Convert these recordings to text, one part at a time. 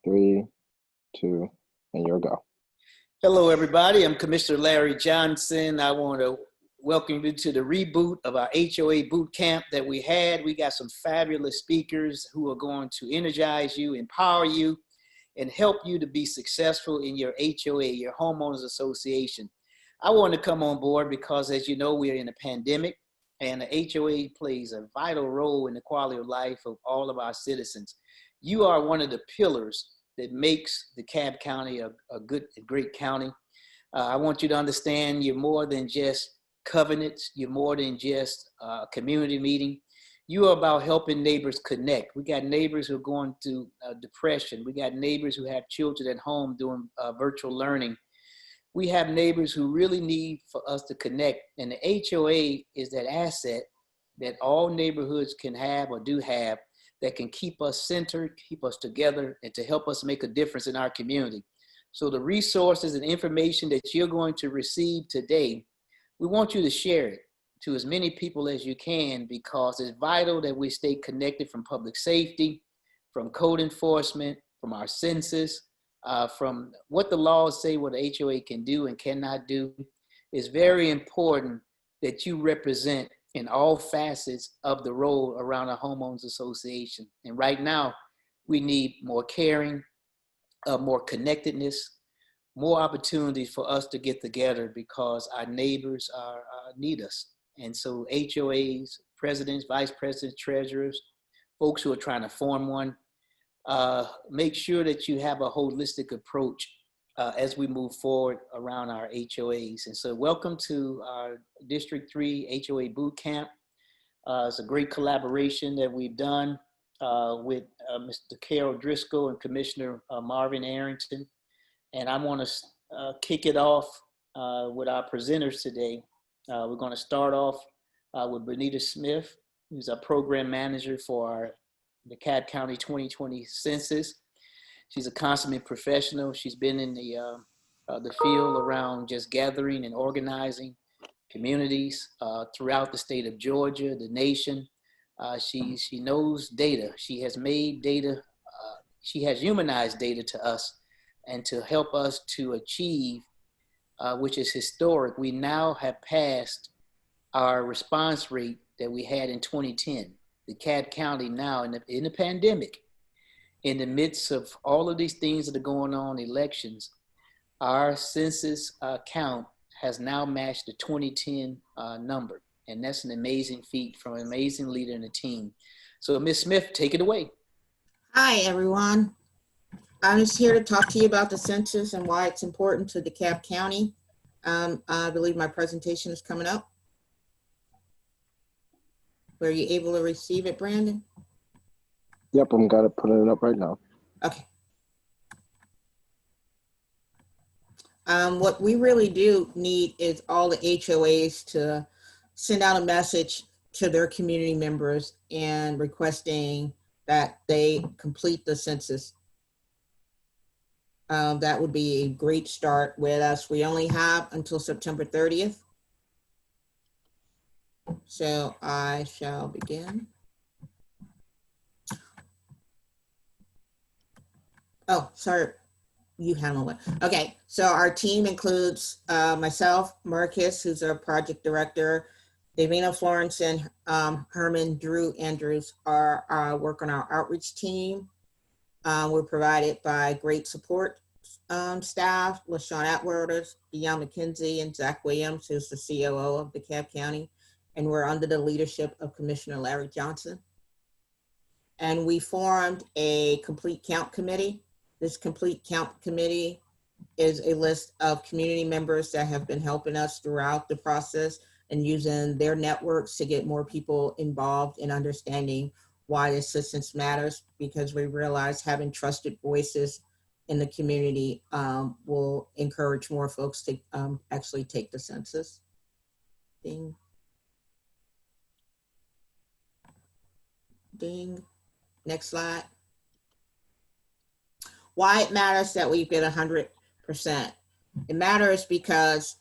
3, 2, and you're go. Hello, everybody. I'm Commissioner Larry Johnson. I want to welcome you to the reboot of our HOA Bootcamp that we had. We got some fabulous speakers who are going to energize you, empower you, and help you to be successful in your HOA, your homeowners association. I want to come on board because, as you know, we're in a pandemic, and the HOA plays a vital role in the quality of life of all of our citizens. You are one of the pillars that makes DeKalb County a great county. I want you to understand you're more than just covenants. You're more than just a community meeting. You are about helping neighbors connect. We got neighbors who are going through depression. We got neighbors who have children at home doing virtual learning. We have neighbors who really need for us to connect. And the HOA is that asset that all neighborhoods can have or do have that can keep us centered, keep us together, and to help us make a difference in our community. So the resources and information that you're going to receive today, we want you to share it to as many people as you can, because it's vital that we stay connected from public safety, from code enforcement, from our census, from what the laws say what the HOA can do and cannot do. It's very important that you represent in all facets of the role around a homeowners association. And right now, we need more caring, more connectedness, more opportunities for us to get together because our neighbors need us. And so HOAs, presidents, vice presidents, treasurers, folks who are trying to form one, make sure that you have a holistic approach as we move forward around our HOAs. And so welcome to our District 3 HOA Bootcamp. It's a great collaboration that we've done with Mr. Carol Driscoll and Commissioner Marvin Arrington. And I want to kick it off with our presenters today. We're going to start off with Benita Smith, who's our program manager for our DeKalb County 2020 census. She's a consummate professional. She's been in the field around just gathering and organizing communities throughout the state of Georgia, the nation. She knows data. She has made data. She has humanized data to us and to help us to achieve, which is historic. We now have passed our response rate that we had in 2010. DeKalb County now in the pandemic, in the midst of all of these things that are going on, elections, our census count has now matched the 2010 number. And that's an amazing feat from an amazing leader in the team. So Ms. Smith, take it away. Hi, everyone. I'm just here to talk to you about the census and why it's important to DeKalb County. I believe my presentation is coming up. Were you able to receive it, Brandon? Yep, I'm gonna put it up right now. Okay. What we really do need is all the HOAs to send out a message to their community members and requesting that they complete the census. That would be a great start with us. We only have until September 30th. So I shall begin. Oh, sorry, you handle it. Okay, so our team includes myself, Marcus, who's our project director, Davina Florence, and Herman Drew Andrews are work on our outreach team. We're provided by great support staff, LaShawn Atwater, Deion McKenzie, and Zach Williams, who's the COO of DeKalb County. And we're under the leadership of Commissioner Larry Johnson. And we formed a complete count committee. This complete count committee is a list of community members that have been helping us throughout the process and using their networks to get more people involved in understanding why assistance matters, because we realize having trusted voices in the community will encourage more folks to actually take the census. Ding. Ding. Next slide. Why it matters that we get 100%. It matters because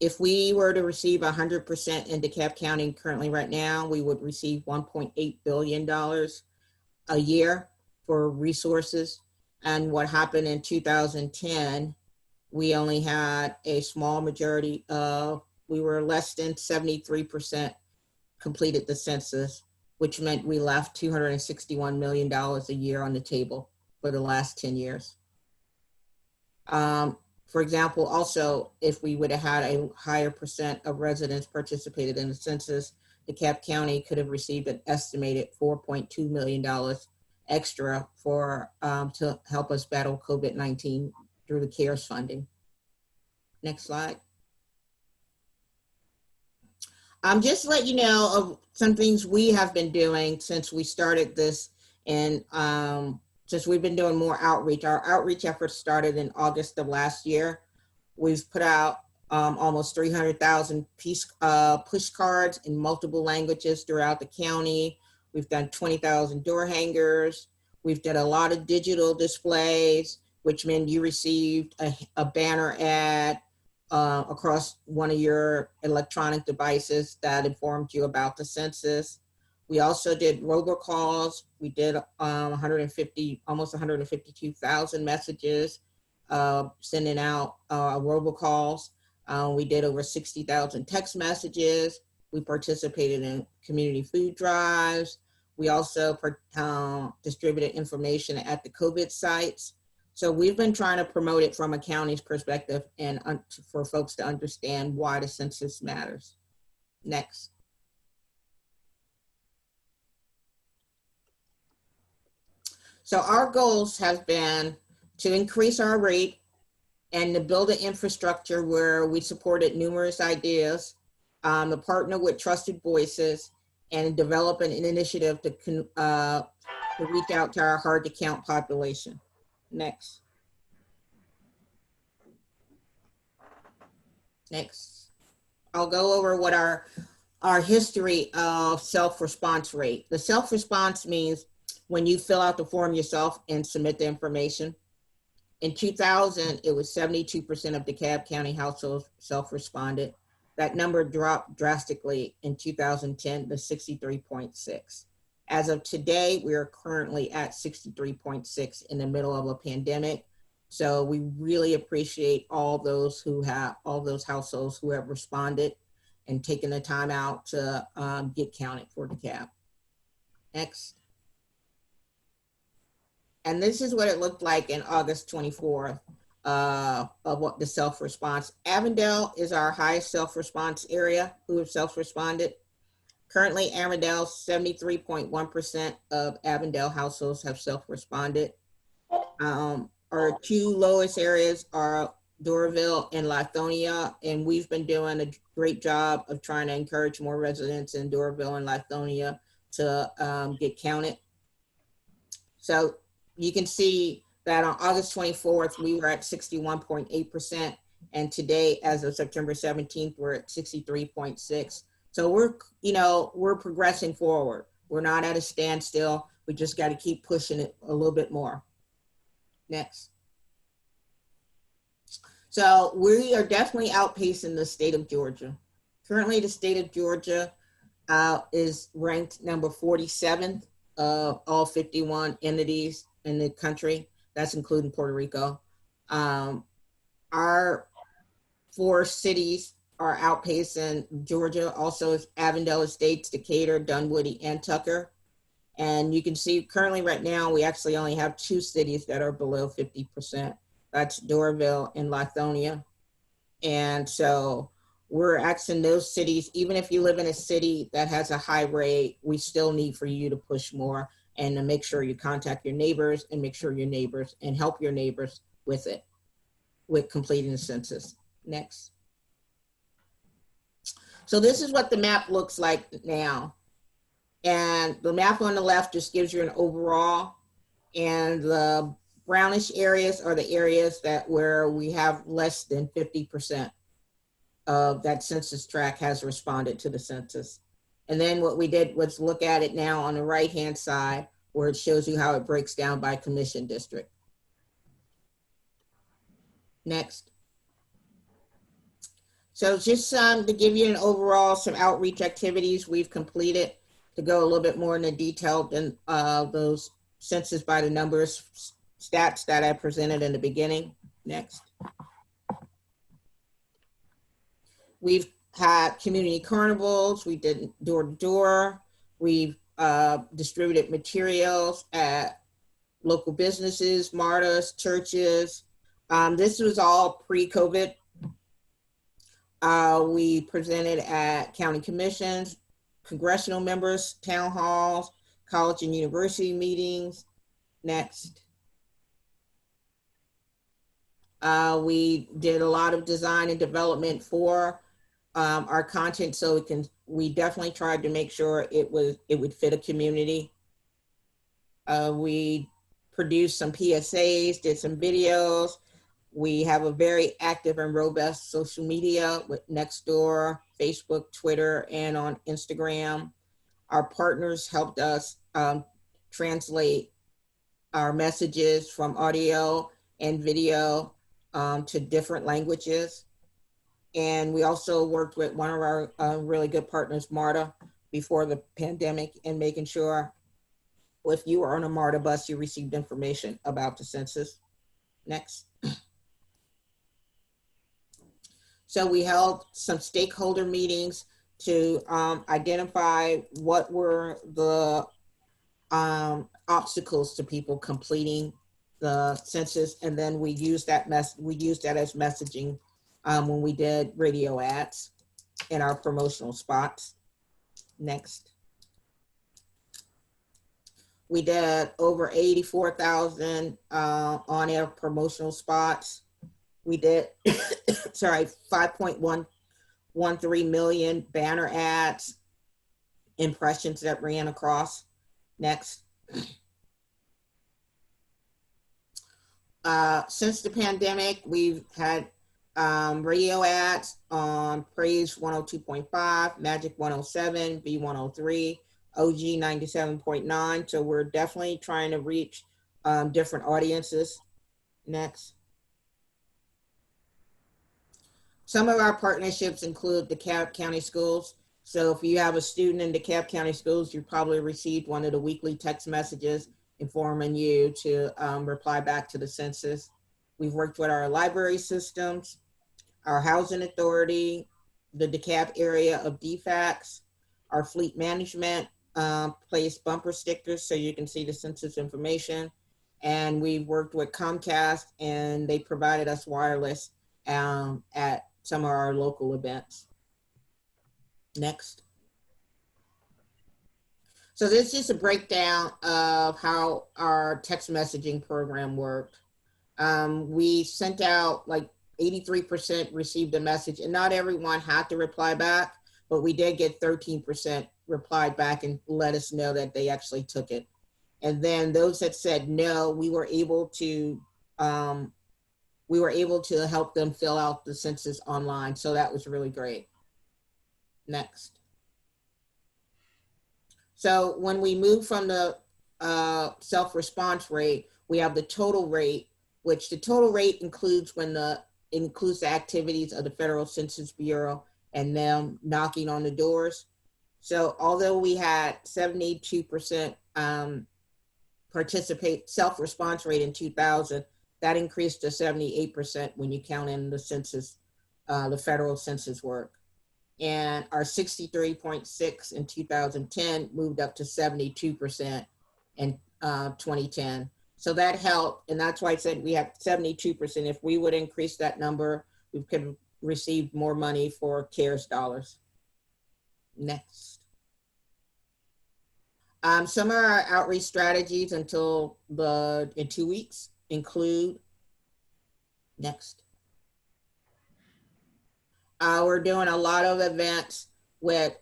if we were to receive 100% in DeKalb County currently right now, we would receive $1.8 billion a year for resources. And what happened in 2010, we only had a small majority of, we were less than 73% completed the census, which meant we left $261 million a year on the table for the last 10 years. For example, also, if we would have had a higher percent of residents participated in the census, DeKalb County could have received an estimated $4.2 million extra for to help us battle COVID-19 through the CARES funding. Next slide. Just to let you know of some things we have been doing since we started this, and since we've been doing more outreach. Our outreach efforts started in August of last year. We've put out almost 300,000 push cards in multiple languages throughout the county. We've done 20,000 door hangers. We've done a lot of digital displays, which meant you received a banner ad across one of your electronic devices that informed you about the census. We also did robocalls. We did almost 152,000 messages sending out robocalls. We did over 60,000 text messages. We participated in community food drives. We also distributed information at the COVID sites. So we've been trying to promote it from a county's perspective and for folks to understand why the census matters. Next. So our goals have been to increase our rate and to build an infrastructure where we supported numerous ideas, to partner with trusted voices, and develop an initiative to reach out to our hard to count population. Next. Next. I'll go over what our history of self-response rate. The self-response means when you fill out the form yourself and submit the information. In 2000, it was 72% of DeKalb County households self-responded. That number dropped drastically in 2010 to 63.6. As of today, we are currently at 63.6 in the middle of a pandemic. So we really appreciate all those households who have responded and taken the time out to get counted for DeKalb. Next. And this is what it looked like in August 24th of what the self-response. Avondale is our highest self-response area who have self-responded. Currently, Avondale, 73.1% of Avondale households have self-responded. Our two lowest areas are Doraville and Lithonia, and we've been doing a great job of trying to encourage more residents in Doraville and Lithonia to get counted. So you can see that on August 24th, we were at 61.8%. And today, as of September 17th, we're at 63.6. So we're progressing forward. We're not at a standstill. We just got to keep pushing it a little bit more. Next. So we are definitely outpacing the state of Georgia. Currently, the state of Georgia is ranked number 47th of all 51 entities in the country. That's including Puerto Rico. Our 4 cities are outpacing Georgia. Also, Avondale Estates, Decatur, Dunwoody, and Tucker. And you can see currently right now, we actually only have 2 cities that are below 50%. That's Doraville and Lithonia. And so we're asking those cities, even if you live in a city that has a high rate, we still need for you to push more and to make sure you contact your neighbors and make sure your neighbors and help your neighbors with it, with completing the census. Next. So this is what the map looks like now. And the map on the left just gives you an overall, and the brownish areas are the areas where we have less than 50% of that census tract has responded to the census. And then what we did was look at it now on the right-hand side where it shows you how it breaks down by commission district. Next. So just to give you an overall, some outreach activities we've completed to go a little bit more into detail than those census by the numbers stats that I presented in the beginning. Next. We've had community carnivals. We did door to door. We've distributed materials at local businesses, MARTAs, churches. This was all pre-COVID. We presented at county commissions, congressional members, town halls, college and university meetings. Next. We did a lot of design and development for our content, so we definitely tried to make sure it would fit a community. We produced some PSAs, did some videos. We have a very active and robust social media with Nextdoor, Facebook, Twitter, and on Instagram. Our partners helped us translate our messages from audio and video to different languages. And we also worked with one of our really good partners, MARTA, before the pandemic, and making sure if you were on a MARTA bus, you received information about the census. Next. So we held some stakeholder meetings to identify what were the obstacles to people completing the census, and then we used that as messaging when we did radio ads in our promotional spots. Next. We did over 84,000 on-air promotional spots. We did, sorry, 5.113 million banner ads, impressions that ran across. Next. Since the pandemic, we've had radio ads on Praise 102.5, Magic 107, B103, OG 97.9. So we're definitely trying to reach different audiences. Next. Some of our partnerships include the DeKalb County Schools. So if you have a student in DeKalb County Schools, you probably received one of the weekly text messages informing you to reply back to the census. We've worked with our library systems, our housing authority, the DeKalb area of DFACS, our fleet management placed bumper stickers so you can see the census information. And we've worked with Comcast, and they provided us wireless at some of our local events. Next. So this is just a breakdown of how our text messaging program worked. We sent out like 83% received a message, and not everyone had to reply back, but we did get 13% replied back and let us know that they actually took it. And then those that said no, we were able to help them fill out the census online. So that was really great. Next. So when we move from the self-response rate, we have the total rate, which the total rate includes includes the activities of the Federal Census Bureau and them knocking on the doors. So although we had 72% self-response rate in 2000, that increased to 78% when you count in the census, the federal census work. And our 63.6 in 2010 moved up to 72% in 2010. So that helped, and that's why I said we have 72%. If we would increase that number, we could receive more money for CARES dollars. Next. Some of our outreach strategies in 2 weeks include, next. We're doing a lot of events with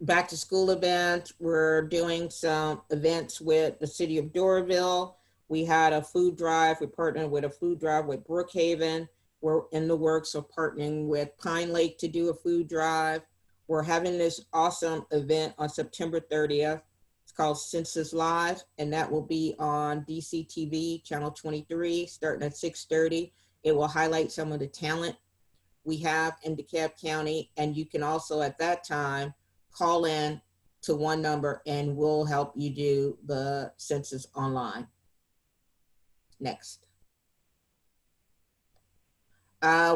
back to school events. We're doing some events with the city of Doraville. We had a food drive. We partnered with a food drive with Brookhaven. We're in the works of partnering with Pine Lake to do a food drive. We're having this awesome event on September 30th. It's called Census Live, and that will be on DCTV, channel 23, starting at 6:30. It will highlight some of the talent we have in DeKalb County, and you can also at that time call in to one number, and we'll help you do the census online. Next.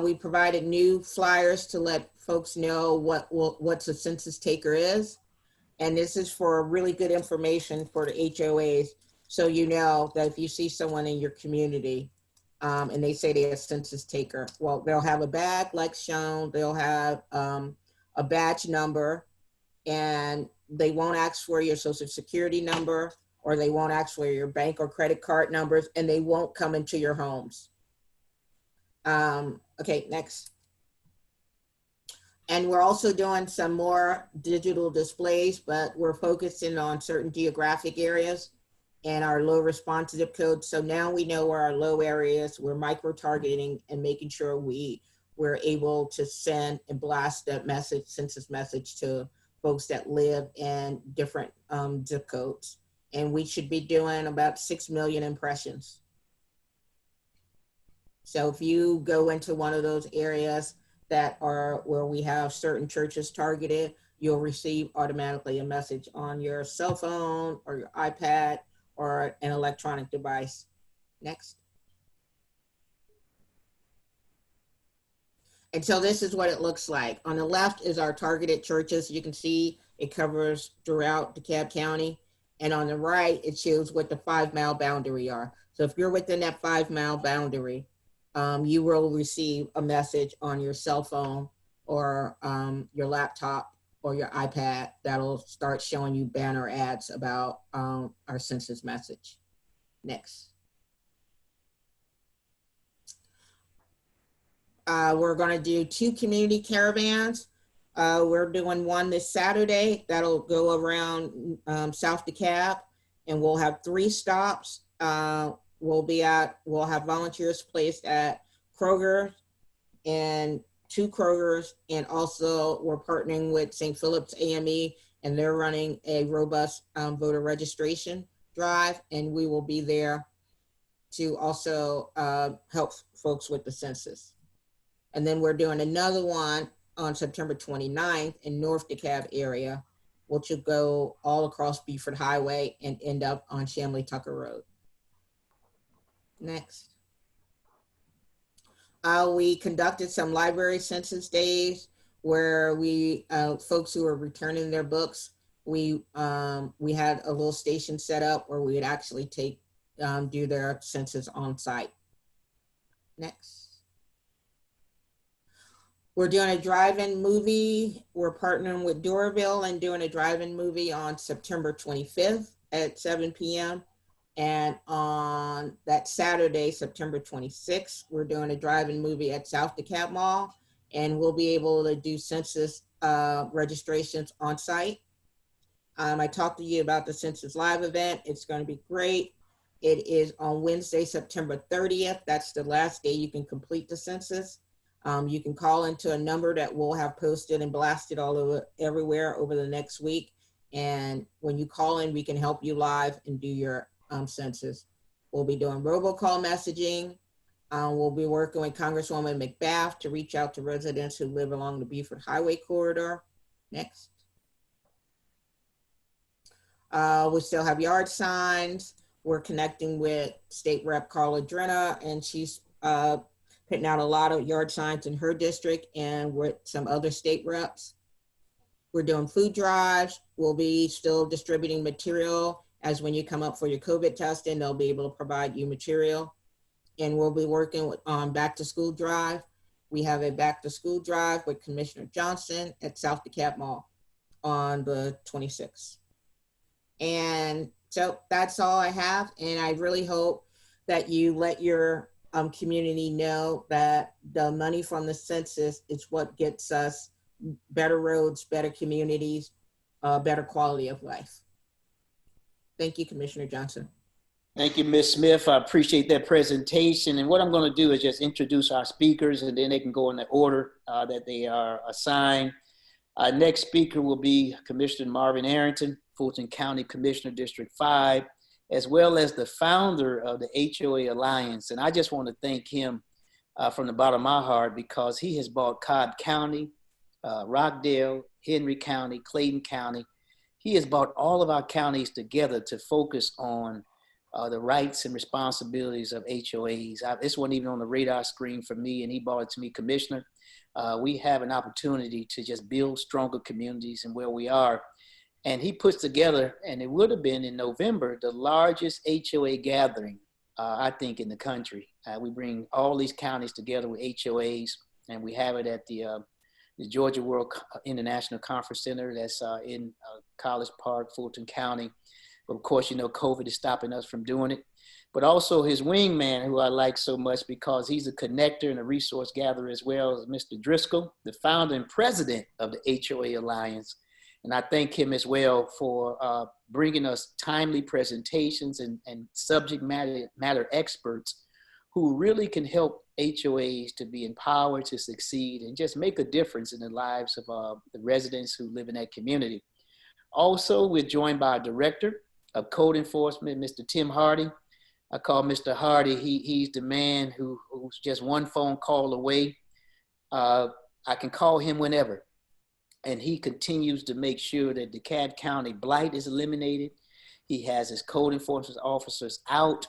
We provided new flyers to let folks know what a census taker is. And this is for really good information for the HOAs. So you know that if you see someone in your community and they say they're a census taker, well, they'll have a badge like shown, they'll have a badge number, and they won't ask for your social security number, or they won't ask for your bank or credit card numbers, and they won't come into your homes. Okay, next. And we're also doing some more digital displays, but we're focusing on certain geographic areas and our low response zip codes. So now we know where our low areas, we're micro-targeting and making sure we're able to send and blast that message, census message, to folks that live in different zip codes. And we should be doing about 6 million impressions. So if you go into one of those areas that are where we have certain churches targeted, you'll receive automatically a message on your cell phone or your iPad or an electronic device. Next. And so this is what it looks like. On the left is our targeted churches. You can see it covers throughout DeKalb County. And on the right, it shows what the 5-mile boundary are. So if you're within that 5-mile boundary, you will receive a message on your cell phone or your laptop or your iPad that'll start showing you banner ads about our census message. Next. We're gonna do 2 community caravans. We're doing one this Saturday that'll go around South DeKalb, and we'll have 3 stops. We'll have volunteers placed at Kroger and 2 Krogers, and also we're partnering with St. Philip's AME, and they're running a robust voter registration drive, and we will be there to also help folks with the census. And then we're doing another one on September 29th in North DeKalb area, which will go all across Beaufort Highway and end up on Shamley Tucker Road. Next. We conducted some library census days where we, folks who are returning their books, we had a little station set up where we would actually do their census on site. Next. We're doing a drive-in movie. We're partnering with Doraville and doing a drive-in movie on September 25th at 7 p.m. And on that Saturday, September 26th, we're doing a drive-in movie at South DeKalb Mall, and we'll be able to do census registrations on site. I talked to you about the Census Live event. It's going to be great. It is on Wednesday, September 30th. That's the last day you can complete the census. You can call into a number that we'll have posted and blasted all over everywhere over the next week. And when you call in, we can help you live and do your census. We'll be doing robocall messaging. We'll be working with Congresswoman McBath to reach out to residents who live along the Beaufort Highway corridor. Next. We still have yard signs. We're connecting with State Rep Carla Drenna, and she's putting out a lot of yard signs in her district and with some other state reps. We're doing food drives. We'll be still distributing material, as when you come up for your COVID testing, they'll be able to provide you material. And we'll be working on back to school drive. We have a back to school drive with Commissioner Johnson at South DeKalb Mall on the 26th. And so that's all I have. And I really hope that you let your community know that the money from the census is what gets us better roads, better communities, better quality of life. Thank you, Commissioner Johnson. Thank you, Ms. Smith. I appreciate that presentation. And what I'm going to do is just introduce our speakers, and then they can go in the order that they are assigned. Our next speaker will be Commissioner Marvin Arrington, Fulton County Commissioner, District 5, as well as the founder of the HOA Alliance. And I just want to thank him from the bottom of my heart, because he has brought Cobb County, Rockdale, Henry County, Clayton County. he has brought all of our counties together to focus on the rights and responsibilities of HOAs. This wasn't even on the radar screen for me, and he brought it to me, Commissioner. We have an opportunity to just build stronger communities and where we are. And he puts together, and it would have been in November, the largest HOA gathering, I think, in the country. We bring all these counties together with HOAs, and we have it at the Georgia World International Conference Center that's in College Park, Fulton County. But of course, you know, COVID is stopping us from doing it. But also his wingman, who I like so much because he's a connector and a resource gatherer as well, is Mr. Driscoll, the founder and president of the HOA Alliance. And I thank him as well for bringing us timely presentations and subject matter experts who really can help HOAs to be empowered to succeed and just make a difference in the lives of the residents who live in that community. Also, we're joined by our director of code enforcement, Mr. Tim Hardy. I call Mr. Hardy, he's the man who's just one phone call away. I can call him whenever. And he continues to make sure that DeKalb County blight is eliminated. He has his code enforcement officers out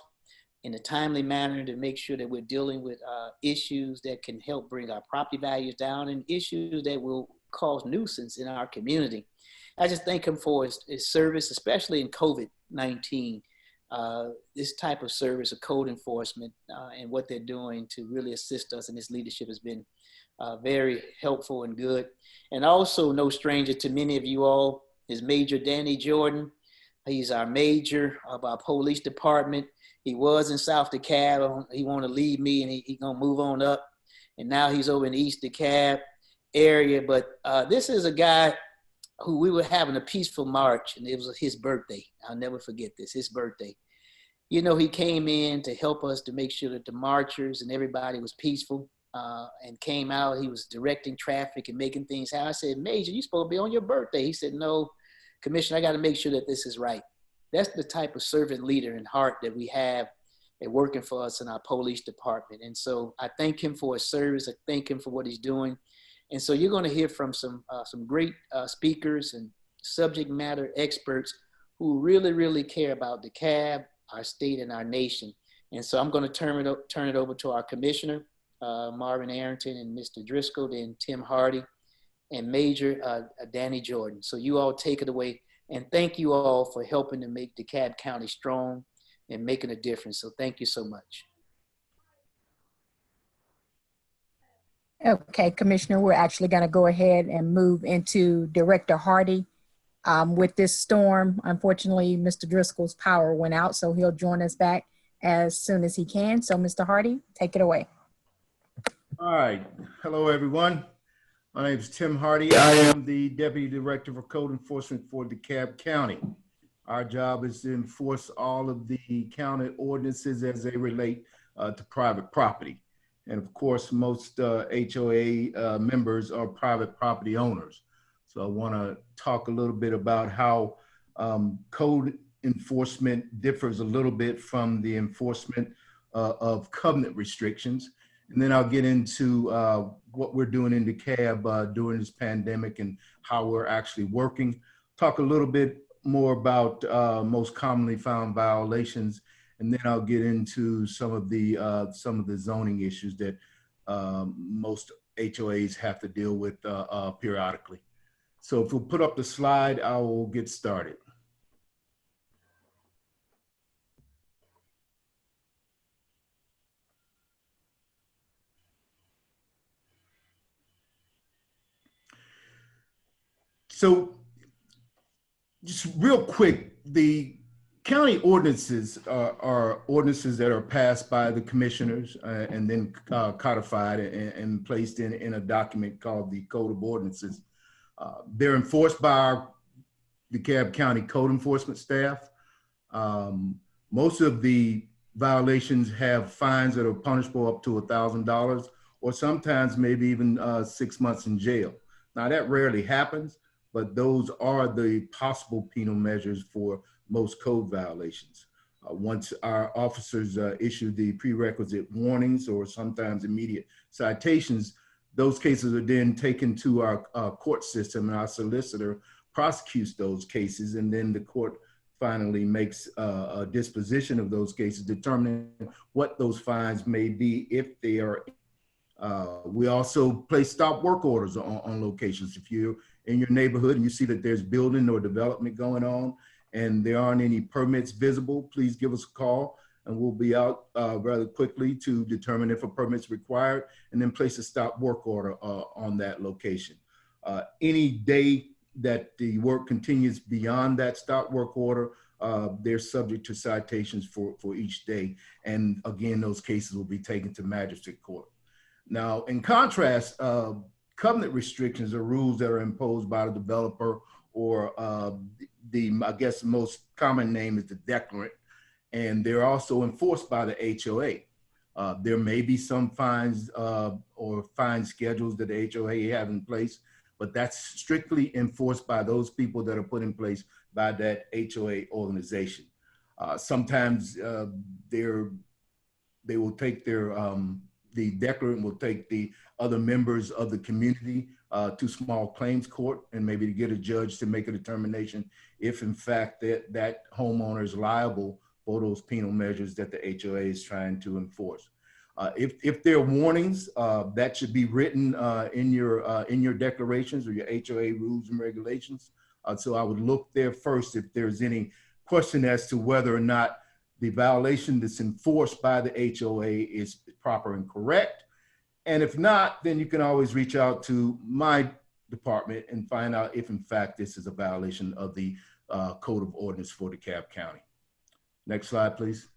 in a timely manner to make sure that we're dealing with issues that can help bring our property values down and issues that will cause nuisance in our community. I just thank him for his service, especially in COVID-19. This type of service of code enforcement and what they're doing to really assist us in his leadership has been very helpful and good. And also no stranger to many of you all is Major Danny Jordan. He's our major of our police department. He was in South DeKalb. He want to leave me and he gonna move on up. And now he's over in the East DeKalb area. But this is a guy who we were having a peaceful march, and it was his birthday. I'll never forget this, his birthday. You know, he came in to help us to make sure that the marchers and everybody was peaceful and came out. He was directing traffic and making things happen. I said, Major, you're supposed to be on your birthday. He said, no, Commissioner, I got to make sure that this is right. That's the type of servant leader and heart that we have and working for us in our police department. And so I thank him for his service. I thank him for what he's doing. And so you're going to hear from some great speakers and subject matter experts who really, really care about DeKalb, our state, and our nation. And so I'm going to turn it over to our commissioner, Marvin Arrington, and Mr. Driscoll, then Tim Hardy, and Major Danny Jordan. So you all take it away. And thank you all for helping to make DeKalb County strong and making a difference. So thank you so much. Okay, Commissioner, we're actually going to go ahead and move into Director Hardy. With this storm, unfortunately, Mr. Driscoll's power went out, so he'll join us back as soon as he can. So, Mr. Hardy, take it away. All right. Hello, everyone. My name is Tim Hardy. I am the Deputy Director for Code Enforcement for DeKalb County. Our job is to enforce all of the county ordinances as they relate to private property. And of course, most HOA members are private property owners. So I want to talk a little bit about how code enforcement differs a little bit from the enforcement of covenant restrictions. And then I'll get into what we're doing in DeKalb during this pandemic and how we're actually working. Talk a little bit more about most commonly found violations. And then I'll get into some of the zoning issues that most HOAs have to deal with periodically. So if we'll put up the slide, I will get started. So just real quick, the county ordinances are ordinances that are passed by the commissioners and then codified and placed in a document called the Code of Ordinances. They're enforced by our DeKalb County code enforcement staff. Most of the violations have fines that are punishable up to $1,000 or sometimes maybe even 6 months in jail. Now that rarely happens, but those are the possible penal measures for most code violations. Once our officers issue the prerequisite warnings or sometimes immediate citations, those cases are then taken to our court system, and our solicitor prosecutes those cases, and then the court finally makes a disposition of those cases, determining what those fines may be if they are. We also place stop work orders on locations. If you're in your neighborhood and you see that there's building or development going on and there aren't any permits visible, please give us a call and we'll be out rather quickly to determine if a permit's required and then place a stop work order on that location. Any day that the work continues beyond that stop work order, they're subject to citations for each day. And again, those cases will be taken to magistrate court. Now, in contrast, covenant restrictions are rules that are imposed by the developer or I guess the most common name is the declarant, and they're also enforced by the HOA. There may be some fines or fine schedules that the HOA have in place, but that's strictly enforced by those people that are put in place by that HOA organization. Sometimes they will take the declarant will take the other members of the community to small claims court and maybe to get a judge to make a determination if in fact that homeowner is liable for those penal measures that the HOA is trying to enforce. If there are warnings, that should be written in your declarations or your HOA rules and regulations. So I would look there first if there's any question as to whether or not the violation that's enforced by the HOA is proper and correct. And if not, then you can always reach out to my department and find out if in fact this is a violation of the Code of Ordinance for DeKalb County. Next slide, please.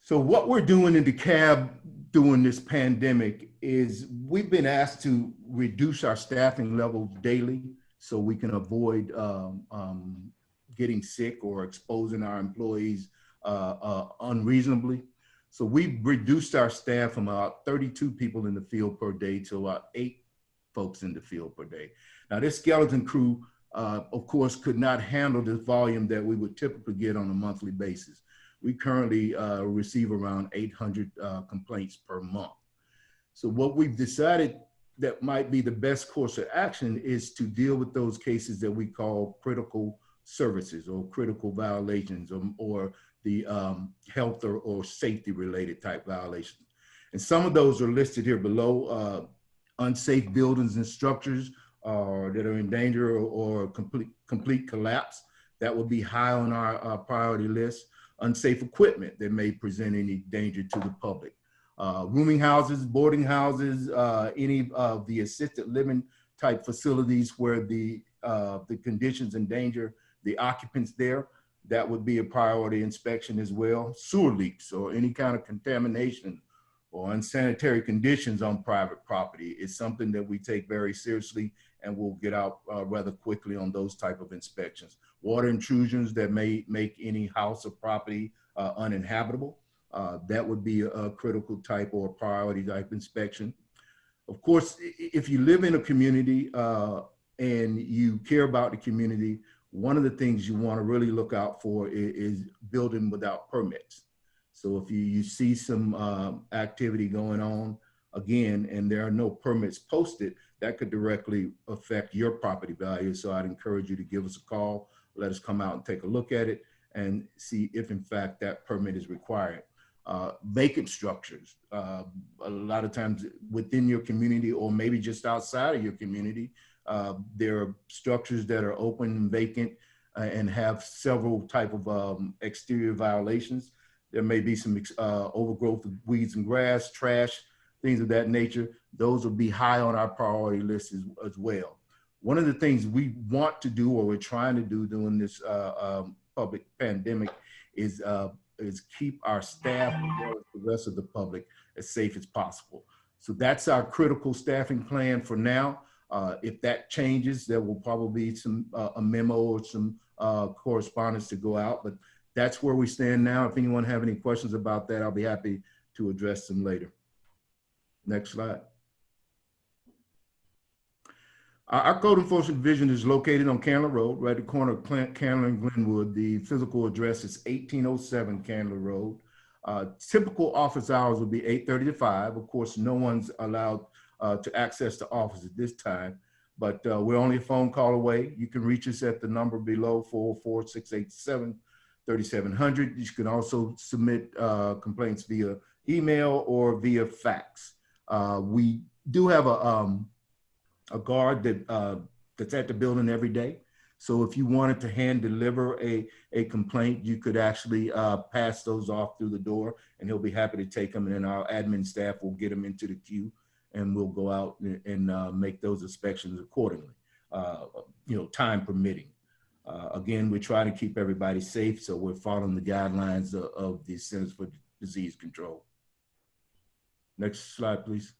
So what we're doing in DeKalb during this pandemic is we've been asked to reduce our staffing levels daily so we can avoid getting sick or exposing our employees unreasonably. So we've reduced our staff from about 32 people in the field per day to about 8 folks in the field per day. Now this skeleton crew, of course, could not handle the volume that we would typically get on a monthly basis. We currently receive around 800 complaints per month. So what we've decided that might be the best course of action is to deal with those cases that we call critical services or critical violations or the health or safety related type violations. And some of those are listed here below. Unsafe buildings and structures that are in danger or complete collapse. That would be high on our priority list. Unsafe equipment that may present any danger to the public. Rooming houses, boarding houses, any of the assisted living type facilities where the conditions endanger the occupants there, that would be a priority inspection as well. Sewer leaks or any kind of contamination or unsanitary conditions on private property is something that we take very seriously, and we'll get out rather quickly on those type of inspections. Water intrusions that may make any house or property uninhabitable, that would be a critical type or priority type inspection. Of course, if you live in a community and you care about the community, one of the things you want to really look out for is building without permits. So if you see some activity going on, again, and there are no permits posted, that could directly affect your property value. So I'd encourage you to give us a call, let us come out and take a look at it and see if in fact that permit is required. Vacant structures, a lot of times within your community or maybe just outside of your community, there are structures that are open and vacant and have several type of exterior violations. There may be some overgrowth of weeds and grass, trash, things of that nature. Those will be high on our priority list as well. One of the things we want to do or we're trying to do during this public pandemic is keep our staff as well as the rest of the public as safe as possible. So that's our critical staffing plan for now. If that changes, there will probably be some a memo or some correspondence to go out, but that's where we stand now. If anyone have any questions about that, I'll be happy to address them later. Next slide. Our code enforcement division is located on Candler Road, right at the corner of Candler and Glenwood. The physical address is 1807 Candler Road. Typical office hours would be 8:30 to 5. Of course, no one's allowed to access the office at this time, but we're only a phone call away. You can reach us at the number below, 404-687-3700. You can also submit complaints via email or via fax. We do have a guard that's at the building every day. So if you wanted to hand deliver a complaint, you could actually pass those off through the door, and he'll be happy to take them. And then our admin staff will get them into the queue, and we'll go out and make those inspections accordingly, time permitting. Again, we're trying to keep everybody safe, so we're following the guidelines of the Centers for Disease Control. Next slide, please.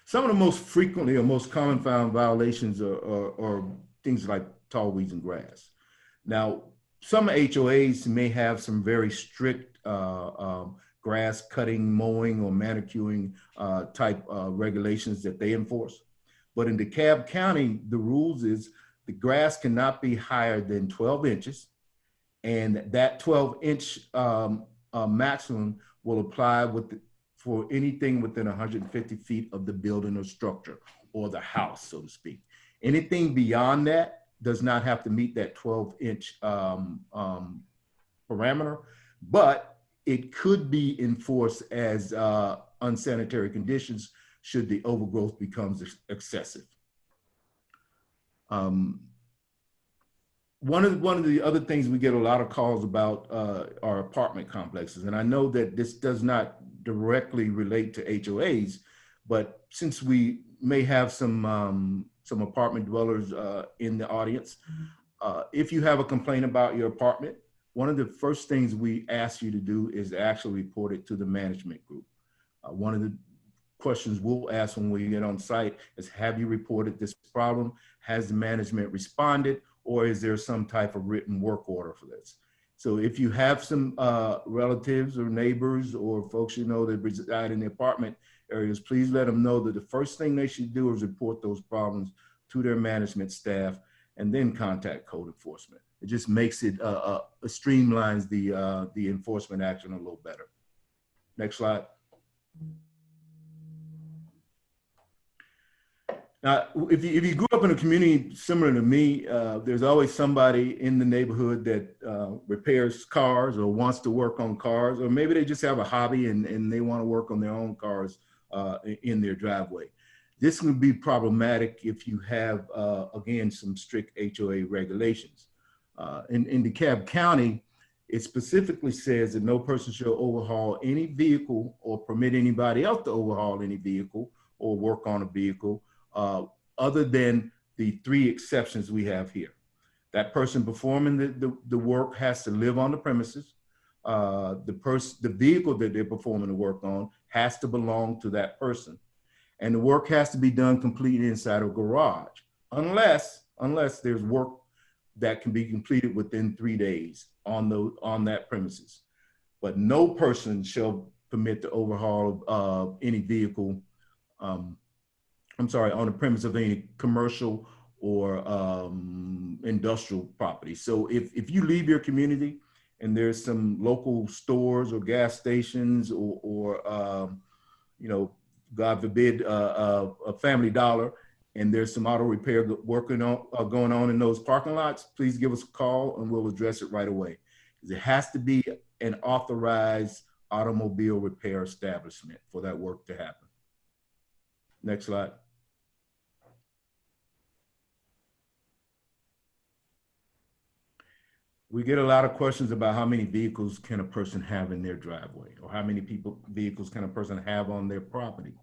Some of the most frequently or most common found violations are things like tall weeds and grass. Now, some HOAs may have some very strict grass cutting, mowing, or manicuring type regulations that they enforce. But in DeKalb County, the rules is the grass cannot be higher than 12 inches. And that 12-inch maximum will apply for anything within 150 feet of the building or structure or the house, so to speak. Anything beyond that does not have to meet that 12-inch parameter, but it could be enforced as unsanitary conditions should the overgrowth becomes excessive. One of the other things we get a lot of calls about are apartment complexes. And I know that this does not directly relate to HOAs, but since we may have some apartment dwellers in the audience, if you have a complaint about your apartment, one of the first things we ask you to do is actually report it to the management group. One of the questions we'll ask when we get on site is, have you reported this problem? Has the management responded? Or is there some type of written work order for this? So if you have some relatives or neighbors or folks you know that reside in the apartment areas, please let them know that the first thing they should do is report those problems to their management staff and then contact code enforcement. It just makes it, streamlines the enforcement action a little better. Next slide. Now, if you grew up in a community similar to me, there's always somebody in the neighborhood that repairs cars or wants to work on cars, or maybe they just have a hobby and they want to work on their own cars in their driveway. This would be problematic if you have, again, some strict HOA regulations. In DeKalb County, it specifically says that no person shall overhaul any vehicle or permit anybody else to overhaul any vehicle or work on a vehicle other than the 3 exceptions we have here. That person performing the work has to live on the premises. The vehicle that they're performing the work on has to belong to that person. And the work has to be done completely inside a garage, unless there's work that can be completed within 3 days on that premises. But no person shall permit the overhaul of any vehicle on the premise of any commercial or industrial property. So if you leave your community and there's some local stores or gas stations or God forbid, a Family Dollar, and there's some auto repair going on in those parking lots, please give us a call and we'll address it right away. It has to be an authorized automobile repair establishment for that work to happen. Next slide. We get a lot of questions about how many vehicles can a person have in their driveway, or how many vehicles can a person have on their property.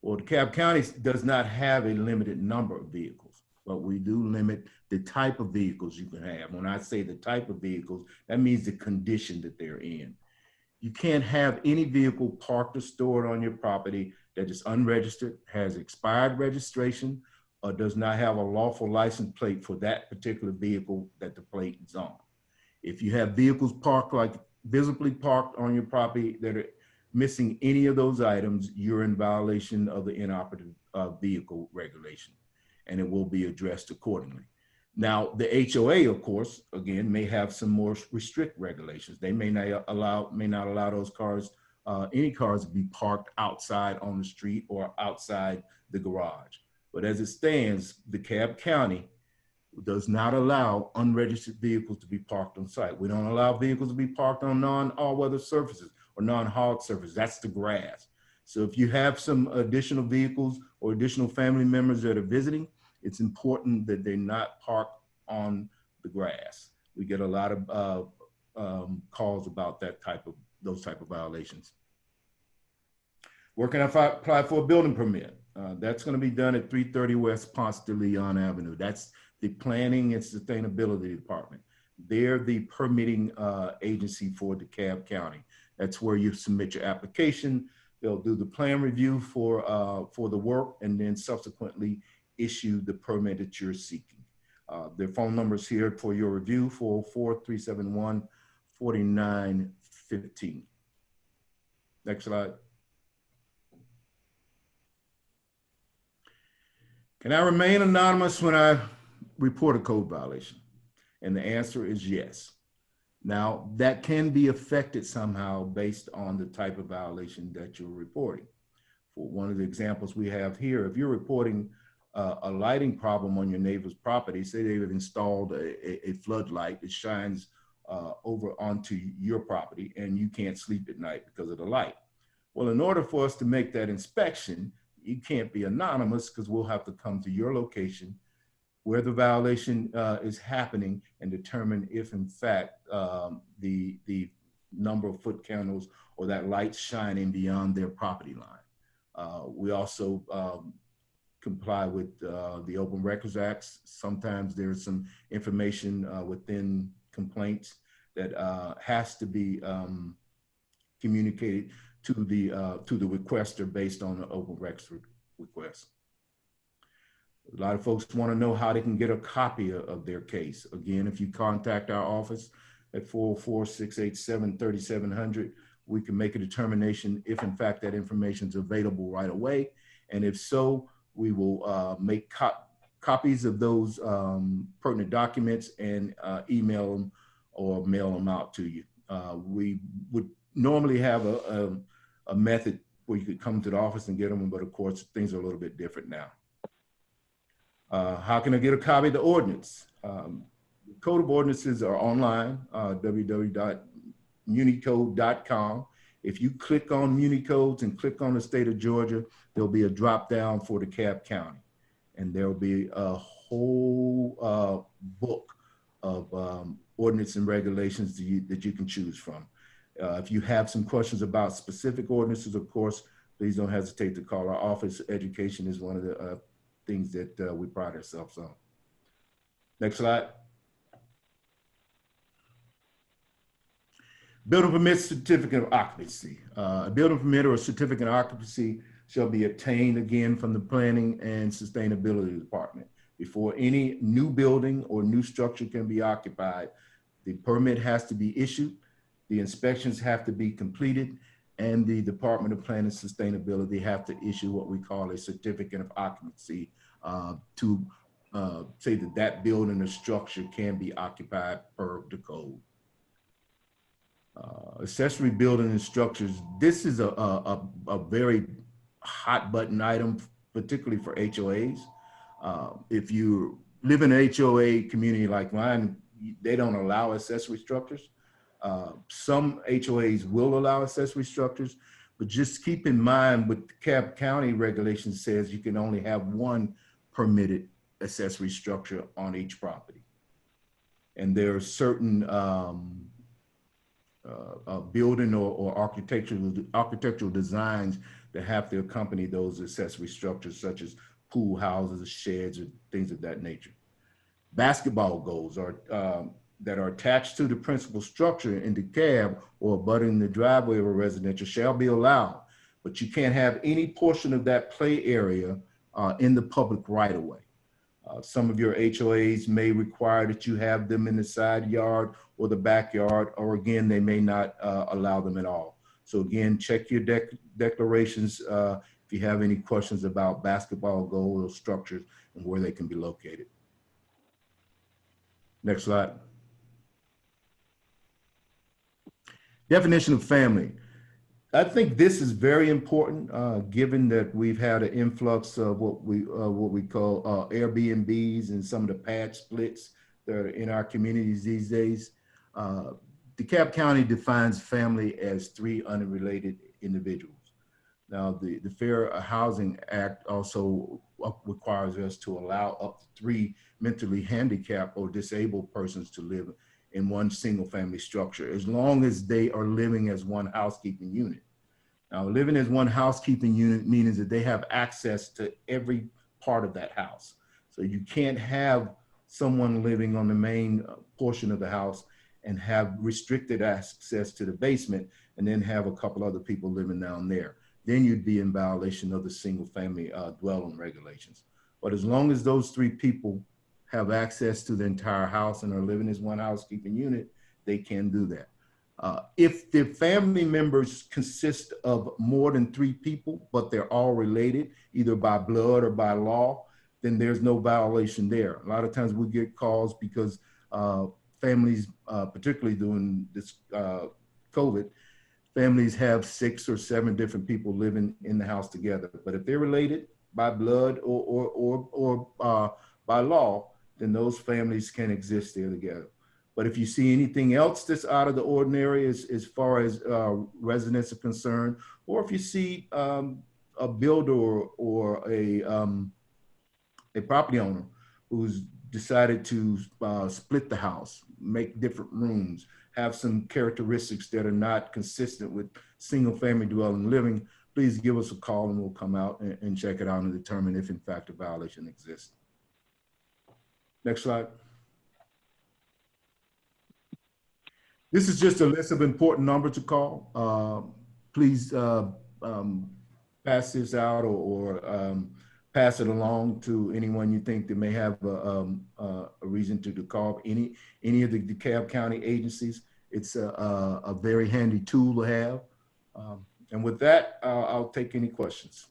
Well, DeKalb County does not have a limited number of vehicles, but we do limit the type of vehicles you can have. When I say the type of vehicles, that means the condition that they're in. You can't have any vehicle parked or stored on your property that is unregistered, has expired registration, or does not have a lawful license plate for that particular vehicle that the plate is on. If you have vehicles parked, like visibly parked on your property that are missing any of those items, you're in violation of the inoperative vehicle regulation, and it will be addressed accordingly. Now, the HOA, of course, again, may have some more restrict regulations. They may not allow those cars, any cars to be parked outside on the street or outside the garage. But as it stands, DeKalb County does not allow unregistered vehicles to be parked on site. We don't allow vehicles to be parked on non-all-weather surfaces or non-hard surfaces. That's the grass. So if you have some additional vehicles or additional family members that are visiting, it's important that they not park on the grass. We get a lot of calls about those type of violations. Where can I apply for a building permit? That's going to be done at 330 West Ponce de Leon Avenue. That's the Planning and Sustainability Department. They're the permitting agency for DeKalb County. That's where you submit your application. They'll do the plan review for the work and then subsequently issue the permit that you're seeking. Their phone numbers here for your review, 404-371-4915. Next slide. Can I remain anonymous when I report a code violation? And the answer is yes. Now, that can be affected somehow based on the type of violation that you're reporting. For one of the examples we have here, if you're reporting a lighting problem on your neighbor's property, say they've installed a floodlight that shines over onto your property and you can't sleep at night because of the light. Well, in order for us to make that inspection, you can't be anonymous because we'll have to come to your location where the violation is happening and determine if in fact the number of foot candles or that light shining beyond their property line. We also comply with the Open Records Act. Sometimes there's some information within complaints that has to be communicated to the requester based on the Open Records request. A lot of folks want to know how they can get a copy of their case. Again, if you contact our office at 404-687-3700, we can make a determination if in fact that information is available right away. And if so, we will make copies of those pertinent documents and email them or mail them out to you. We would normally have a method where you could come to the office and get them, but of course things are a little bit different now. How can I get a copy of the ordinance? Code of ordinances are online, www.municode.com. If you click on Municodes and click on the state of Georgia, there'll be a drop down for DeKalb County. And there'll be a whole book of ordinance and regulations that you can choose from. If you have some questions about specific ordinances, of course, please don't hesitate to call our office. Education is one of the things that we pride ourselves on. Next slide. Building permit certificate of occupancy. A building permit or a certificate of occupancy shall be obtained again from the Planning and Sustainability Department. Before any new building or new structure can be occupied, the permit has to be issued, the inspections have to be completed, and the Department of Planning and Sustainability have to issue what we call a certificate of occupancy to say that that building or structure can be occupied per the code. Accessory building and structures. This is a very hot button item, particularly for HOAs. If you live in an HOA community like mine, they don't allow accessory structures. Some HOAs will allow accessory structures, but just keep in mind what the DeKalb County regulation says, you can only have one permitted accessory structure on each property. And there are certain building or architectural designs that have to accompany those accessory structures, such as pool houses, sheds, or things of that nature. Basketball goals are that are attached to the principal structure in DeKalb or abutting the driveway of a residential shall be allowed, but you can't have any portion of that play area in the public right of way. Some of your HOAs may require that you have them in the side yard or the backyard, or again, they may not allow them at all. So again, check your declarations if you have any questions about basketball goals or structures and where they can be located. Next slide. Definition of family. I think this is very important, given that we've had an influx of what we call Airbnbs and some of the pad splits that are in our communities these days. DeKalb County defines family as three unrelated individuals. Now, the Fair Housing Act also requires us to allow up to 3 mentally handicapped or disabled persons to live in one single family structure, as long as they are living as one housekeeping unit. Now, living as one housekeeping unit means that they have access to every part of that house. So you can't have someone living on the main portion of the house and have restricted access to the basement and then have a couple other people living down there. Then you'd be in violation of the single family dwelling regulations. But as long as those 3 people have access to the entire house and are living as one housekeeping unit, they can do that. If the family members consist of more than 3 people, but they're all related, either by blood or by law, then there's no violation there. A lot of times we get calls because families, particularly during this COVID, families have 6 or 7 different people living in the house together. But if they're related by blood or by law, then those families can exist there together. But if you see anything else that's out of the ordinary as far as residents are concerned, or if you see a builder or a property owner who's decided to split the house, make different rooms, have some characteristics that are not consistent with single family dwelling living, please give us a call and we'll come out and check it out and determine if in fact a violation exists. Next slide. This is just a list of important numbers to call. Please pass this out or pass it along to anyone you think that may have a reason to call any of the DeKalb County agencies. It's a very handy tool to have. And with that, I'll take any questions.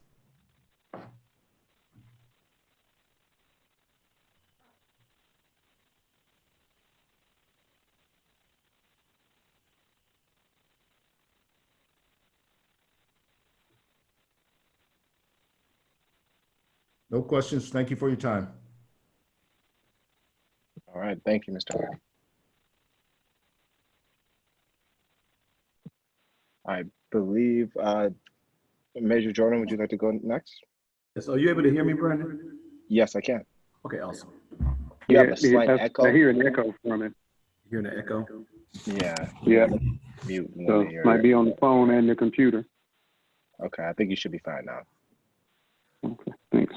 No questions. Thank you for your time. All right. Thank you, Mr. Hardy. I believe Major Jordan, would you like to go next? Yes. Are you able to hear me, Brandon? Yes, I can. Okay, awesome. You have a slight echo. I hear an echo from it. Hearing the echo? Yeah. Yeah. Mute in So one ear. might be on the phone and the computer. Okay, I think you should be fine now. Okay, thanks.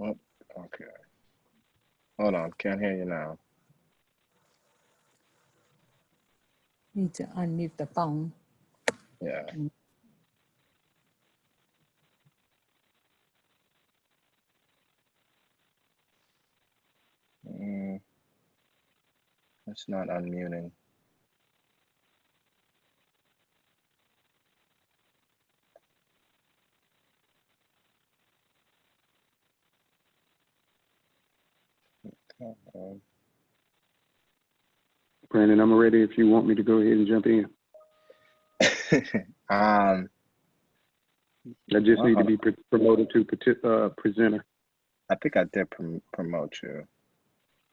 Well, okay. Hold on, can't hear you now. Need to unmute the phone. Yeah. It's not unmuting. Brandon, I'm ready if you want me to go ahead and jump in. I just need to be promoted to presenter. I think I did promote you.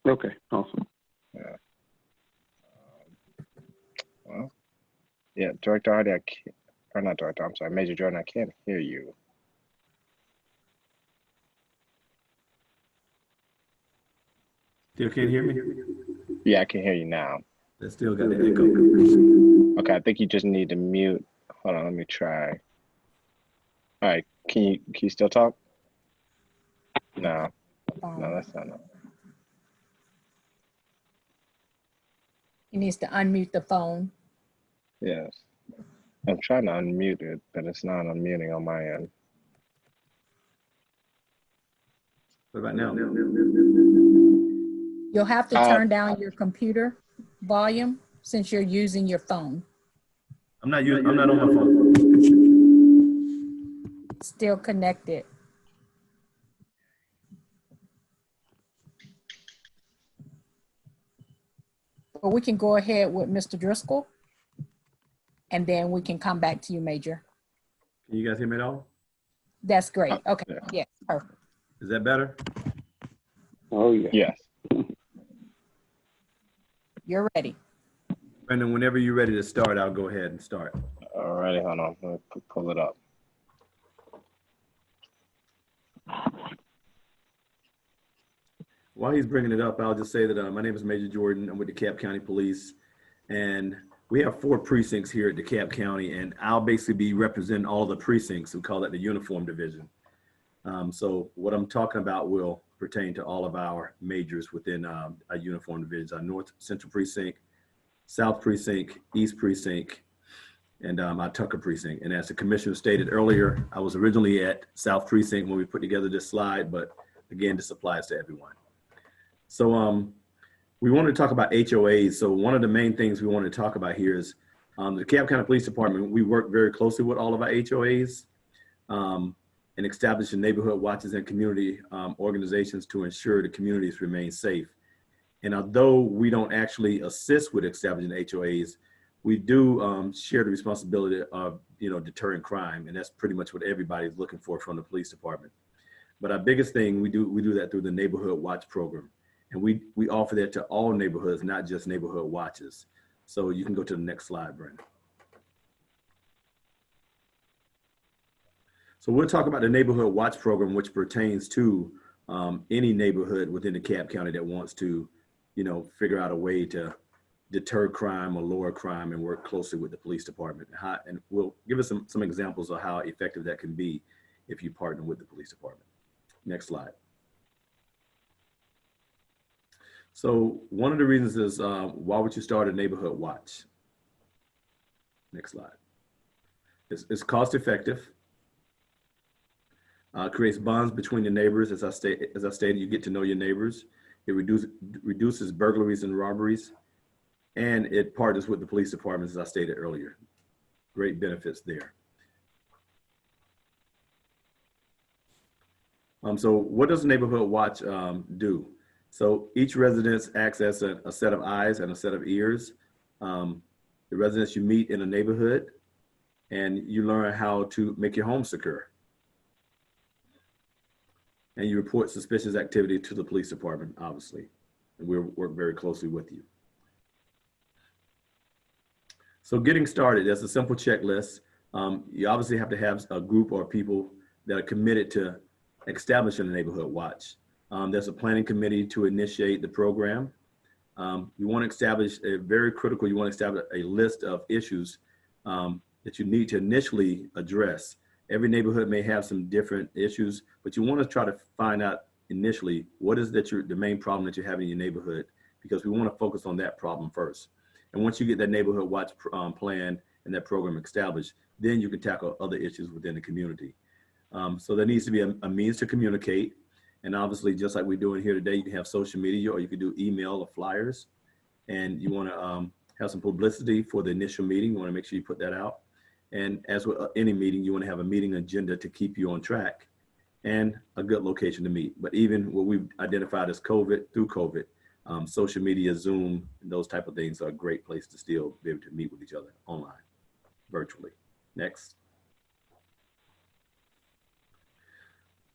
Okay, awesome. Yeah. Well, yeah, Director Hardy, I can't, or not Director, I'm sorry, Major Jordan, I can't hear you. Still can't hear me? Yeah, I can hear you now. I still got the echo. Okay, I think you just need to mute. Hold on, let me try. All right, can you still talk? No, that's not it. He needs to unmute the phone. Yes. I'm trying to unmute it, but it's not unmuting on my end. What about now? You'll have to turn down your computer volume since you're using your phone. I'm not on my phone. Still connected. But we can go ahead with Mr. Driscoll, and then we can come back to you, Major. Can you guys hear me at all? That's great. Okay. Yeah. Yes, perfect. Is that better? Oh, yeah. Yes. You're ready. Brendan, whenever you're ready to start, I'll go ahead and start. Alrighty, hold on. Let me pull it up. While he's bringing it up, I'll just say that my name is Major Jordan. I'm with DeKalb County Police, and we have 4 precincts here at DeKalb County, and I'll basically be representing all the precincts. We call that the Uniform Division. So what I'm talking about will pertain to all of our majors within our Uniform Divisions, our North Central Precinct, South Precinct, East Precinct, and our Tucker Precinct. And as the commissioner stated earlier, I was originally at South Precinct when we put together this slide, but again, this applies to everyone. So we want to talk about HOAs. So one of the main things we want to talk about here is the DeKalb County Police Department. We work very closely with all of our HOAs and establishing neighborhood watches and community organizations to ensure the communities remain safe. And although we don't actually assist with establishing HOAs, we do share the responsibility of deterring crime, and that's pretty much what everybody's looking for from the police department. But our biggest thing, we do that through the Neighborhood Watch program. And we offer that to all neighborhoods, not just neighborhood watches. So you can go to the next slide, Brandon. So we'll talk about the Neighborhood Watch program, which pertains to any neighborhood within DeKalb County that wants to, figure out a way to deter crime or lower crime and work closely with the police department. And we'll give us some examples of how effective that can be if you partner with the police department. Next slide. So one of the reasons is why would you start a neighborhood watch? Next slide. It's cost effective. Creates bonds between the neighbors. As I stated, you get to know your neighbors. It reduces burglaries and robberies, and it partners with the police departments, as I stated earlier. Great benefits there. So what does Neighborhood Watch do? So each residence acts as a set of eyes and a set of ears. The residents you meet in a neighborhood, and you learn how to make your home secure. And you report suspicious activity to the police department, obviously. And we'll work very closely with you. So getting started, there's a simple checklist. You obviously have to have a group or people that are committed to establishing a neighborhood watch. There's a planning committee to initiate the program. You want to establish you want to establish a list of issues that you need to initially address. Every neighborhood may have some different issues, but you want to try to find out initially what is the main problem that you have in your neighborhood, because we want to focus on that problem first. And once you get that neighborhood watch plan and that program established, then you can tackle other issues within the community. So there needs to be a means to communicate. And obviously, just like we're doing here today, you can have social media, or you can do email or flyers. And you want to have some publicity for the initial meeting. You want to make sure you put that out. And as with any meeting, you want to have a meeting agenda to keep you on track and a good location to meet. But even what we've identified as through COVID, social media, Zoom, and those type of things are a great place to still be able to meet with each other online, virtually. Next.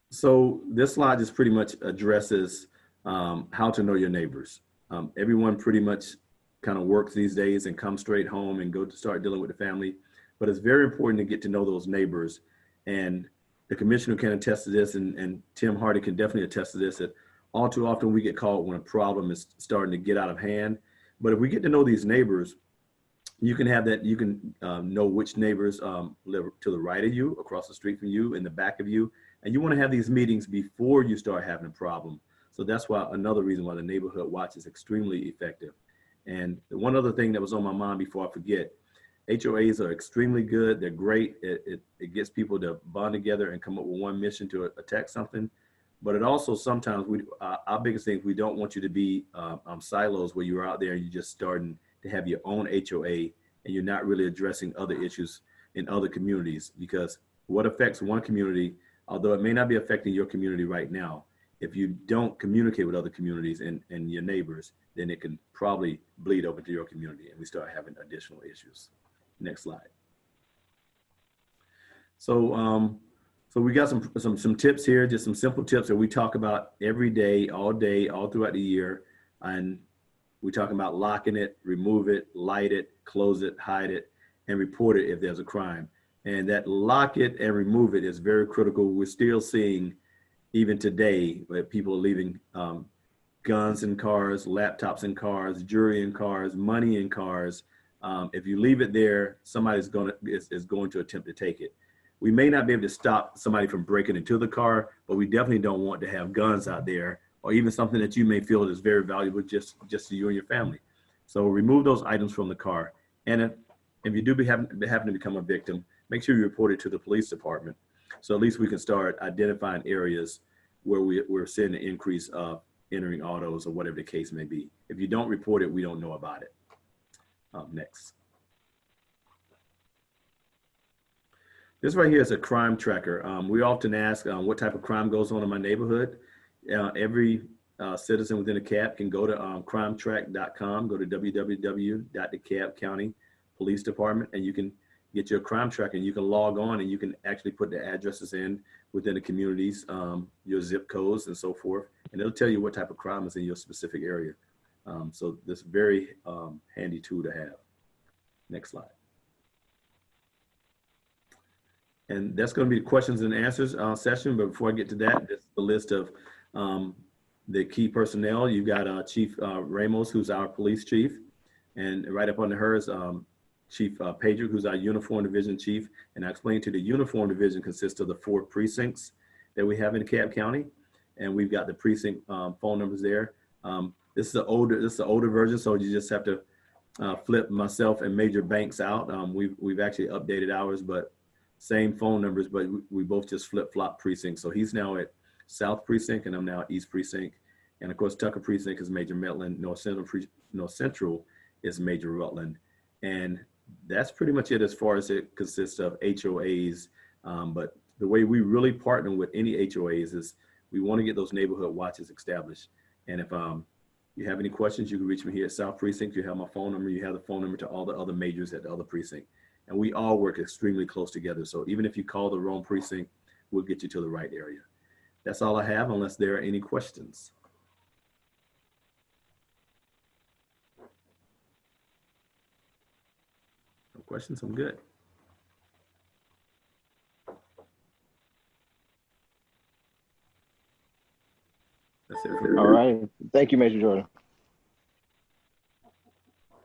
So this slide just pretty much addresses how to know your neighbors. Everyone pretty much kind of works these days and comes straight home and go to start dealing with the family. But it's very important to get to know those neighbors. And the commissioner can attest to this, and Tim Hardy can definitely attest to this, that all too often we get called when a problem is starting to get out of hand. But if we get to know these neighbors, you can know which neighbors live to the right of you, across the street from you, in the back of you. And you want to have these meetings before you start having a problem. So that's why another reason why the neighborhood watch is extremely effective. And one other thing that was on my mind before I forget, HOAs are extremely good. They're great. It gets people to bond together and come up with one mission to attack something. But it also sometimes, our biggest thing is we don't want you to be silos where you're out there and you're just starting to have your own HOA and you're not really addressing other issues in other communities, because what affects one community, although it may not be affecting your community right now, if you don't communicate with other communities and your neighbors, then it can probably bleed over to your community and we start having additional issues. Next slide. So, so we got some tips here, just some simple tips that we talk about every day, all throughout the year. And we talk about locking it, remove it, light it, close it, hide it, and report it if there's a crime. And that lock it and remove it is very critical. We're still seeing, even today, where people are leaving guns in cars, laptops in cars, jewelry in cars, money in cars. If you leave it there, somebody's is going to attempt to take it. We may not be able to stop somebody from breaking into the car, but we definitely don't want to have guns out there, or even something that you may feel is very valuable just to you and your family. So remove those items from the car. And if you do happen to become a victim, make sure you report it to the police department. So at least we can start identifying areas where we're seeing an increase of entering autos or whatever the case may be. If you don't report it, we don't know about it. Next. This right here is a crime tracker. We often ask what type of crime goes on in my neighborhood. Every citizen within a CAP can go to crimetrack.com, go to www.DeKalb County Police Department, and you can get your crime tracker, and you can log on and you can actually put the addresses in within the communities, your zip codes and so forth, and it'll tell you what type of crime is in your specific area. So this is a very handy tool to have. Next slide. And that's going to be the questions and answers session. But before I get to that, this is the list of the key personnel. You've got Chief Ramos, who's our police chief. And right up under her is Chief Pager, who's our uniform division chief. And I explained to the uniform division consists of the 4 precincts that we have in DeKalb County. And we've got the precinct phone numbers there. This is the older version, so you just have to flip myself and Major Banks out. We've actually updated ours, but same phone numbers, but we both just flip-flop precincts. So he's now at South Precinct and I'm now at East Precinct. And of course, Tucker Precinct is Major Metland, North Central is Major Rutland. And that's pretty much it as far as it consists of HOAs. But the way we really partner with any HOAs is we want to get those neighborhood watches established. And if you have any questions, you can reach me here at South Precinct. You have my phone number. You have the phone number to all the other majors at the other precinct. And we all work extremely close together. So even if you call the wrong precinct, we'll get you to the right area. That's all I have, unless there are any questions. No questions? I'm good. That's it. All right. Thank you, Major Jordan.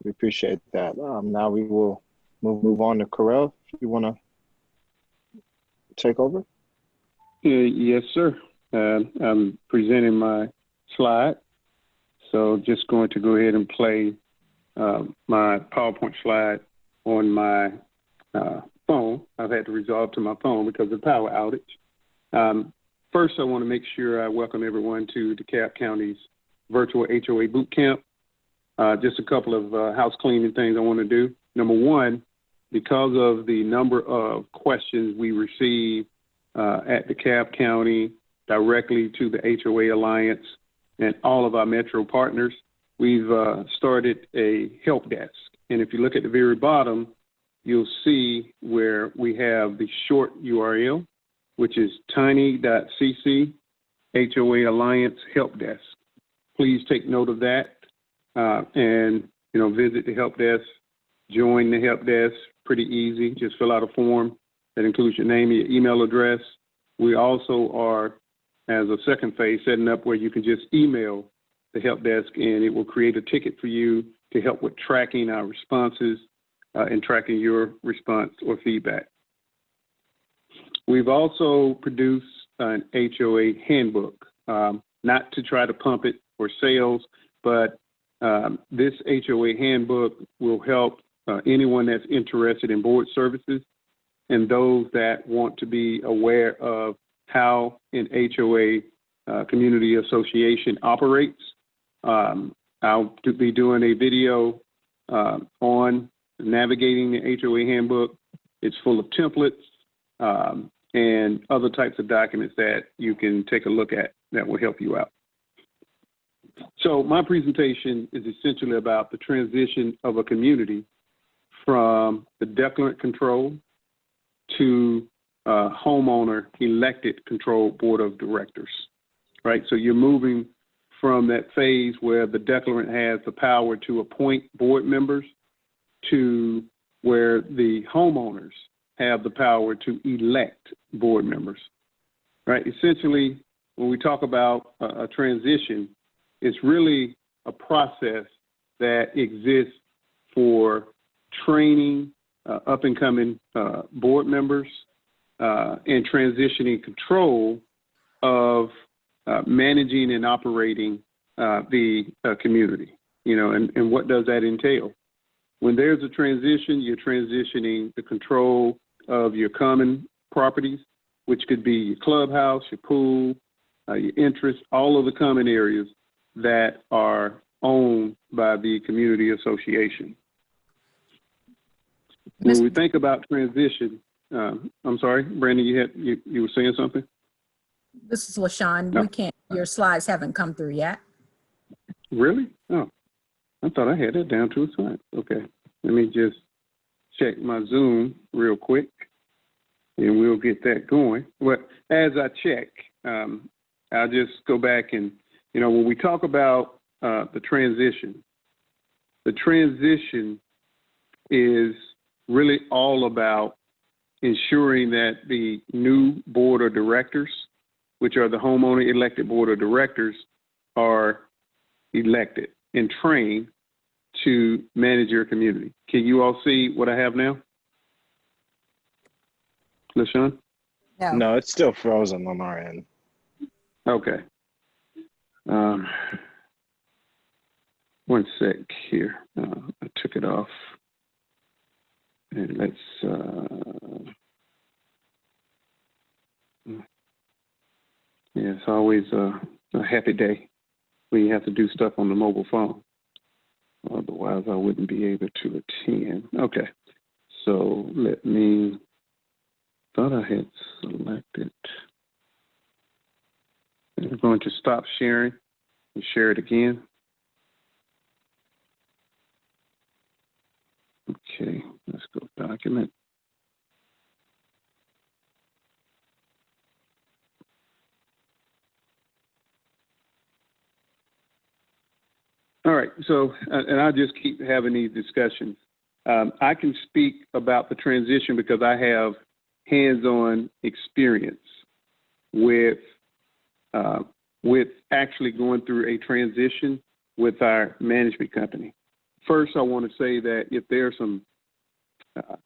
We appreciate that. Now we will move on to Correll, if you want to take over. Yes, sir. I'm presenting my slide. So just going to go ahead and play my PowerPoint slide on my phone. I've had to resolve to my phone because of the power outage. First, I want to make sure I welcome everyone to DeKalb County's virtual HOA Bootcamp. Just a couple of house cleaning things I want to do. Number one, because of the number of questions we receive at DeKalb County directly to the HOA Alliance and all of our metro partners, we've started a help desk. And if you look at the very bottom, you'll see where we have the short URL, which is tiny.cc HOA Alliance Help Desk. Please take note of that and visit the help desk, join the help desk. Pretty easy. Just fill out a form that includes your name and your email address. We also are, as a second phase, setting up where you can just email the help desk and it will create a ticket for you to help with tracking our responses and tracking your response or feedback. We've also produced an HOA handbook, not to try to pump it for sales, but this HOA handbook will help anyone that's interested in board services and those that want to be aware of how an HOA community association operates. I'll be doing a video on navigating the HOA handbook. It's full of templates and other types of documents that you can take a look at that will help you out. So my presentation is essentially about the transition of a community from the declarant control to homeowner elected control board of directors, right? So you're moving from that phase where the declarant has the power to appoint board members to where the homeowners have the power to elect board members, right? Essentially, when we talk about a transition, it's really a process that exists for training up-and-coming board members and transitioning control of managing and operating the community, you know, and what does that entail? When there's a transition, you're transitioning the control of your common properties, which could be your clubhouse, your pool, your interest, all of the common areas that are owned by the community association. When we think about transition, I'm sorry, Brandon, you were saying something? This is LaShawn. No. We can't, your slides haven't come through yet. Really? Oh, I thought I had that down to a science. Okay, let me just check my Zoom real quick and we'll get that going. But as I check, I'll just go back and, you know, when we talk about the transition is really all about ensuring that the new board of directors, which are the homeowner elected board of directors, are elected and trained to manage your community. Can you all see what I have now? LaShawn? No. No, it's still frozen on our end. Okay. One sec here. I took it off. And let's, yeah, it's always a happy day when you have to do stuff on the mobile phone. Otherwise, I wouldn't be able to attend. Okay. So let me, thought I had selected. I'm going to stop sharing and share it again. Okay, let's go document. All right, so, and I'll just keep having these discussions. I can speak about the transition because I have hands-on experience with actually going through a transition with our management company. First, I want to say that if there are some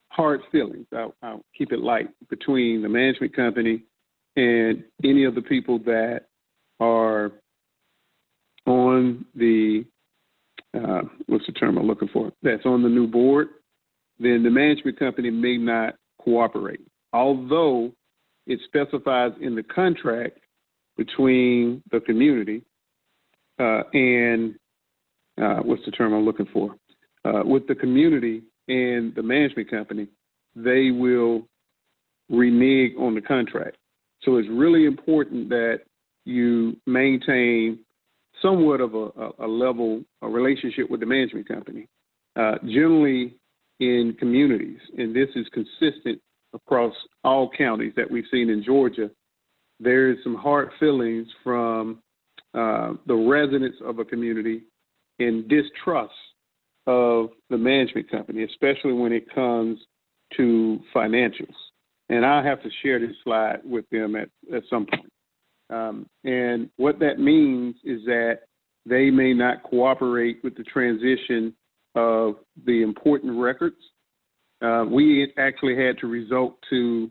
hard feelings, I'll keep it light, between the management company and any of the people that are on the, what's the term I'm looking for, that's on the new board, then the management company may not cooperate. Although it specifies in the contract between the community and what's the term I'm looking for? With the community and the management company, they will renege on the contract. So it's really important that you maintain somewhat of a relationship with the management company. Generally in communities, and this is consistent across all counties that we've seen in Georgia, there is some hard feelings from the residents of a community in distrust of the management company, especially when it comes to financials. And I'll have to share this slide with them at some point. And what that means is that they may not cooperate with the transition of the important records. We actually had to resort to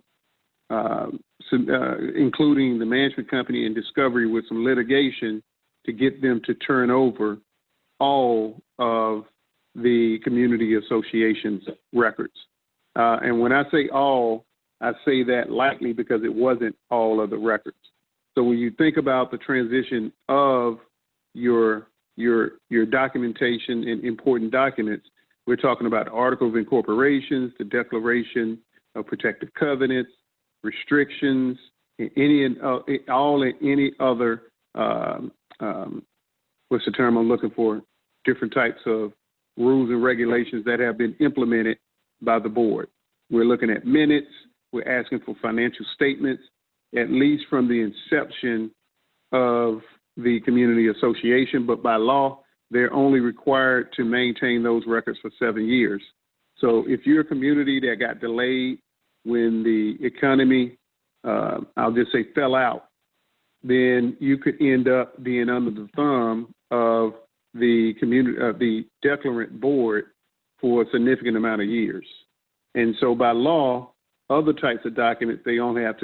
including the management company in discovery with some litigation to get them to turn over all of the community association's records. And when I say all, I say that lightly because it wasn't all of the records. So when you think about the transition of your documentation and important documents, We're talking about the Article of Incorporations, the Declaration of Protective Covenants, restrictions, any and any other, what's the term I'm looking for? Different types of rules and regulations that have been implemented by the board. We're looking at minutes. We're asking for financial statements, at least from the inception of the community association, but by law, they're only required to maintain those records for 7 years. So if you're a community that got delayed when the economy, I'll just say, fell out, then you could end up being under the thumb of the community, the declarant board for a significant amount of years. And so by law, other types of documents, they only have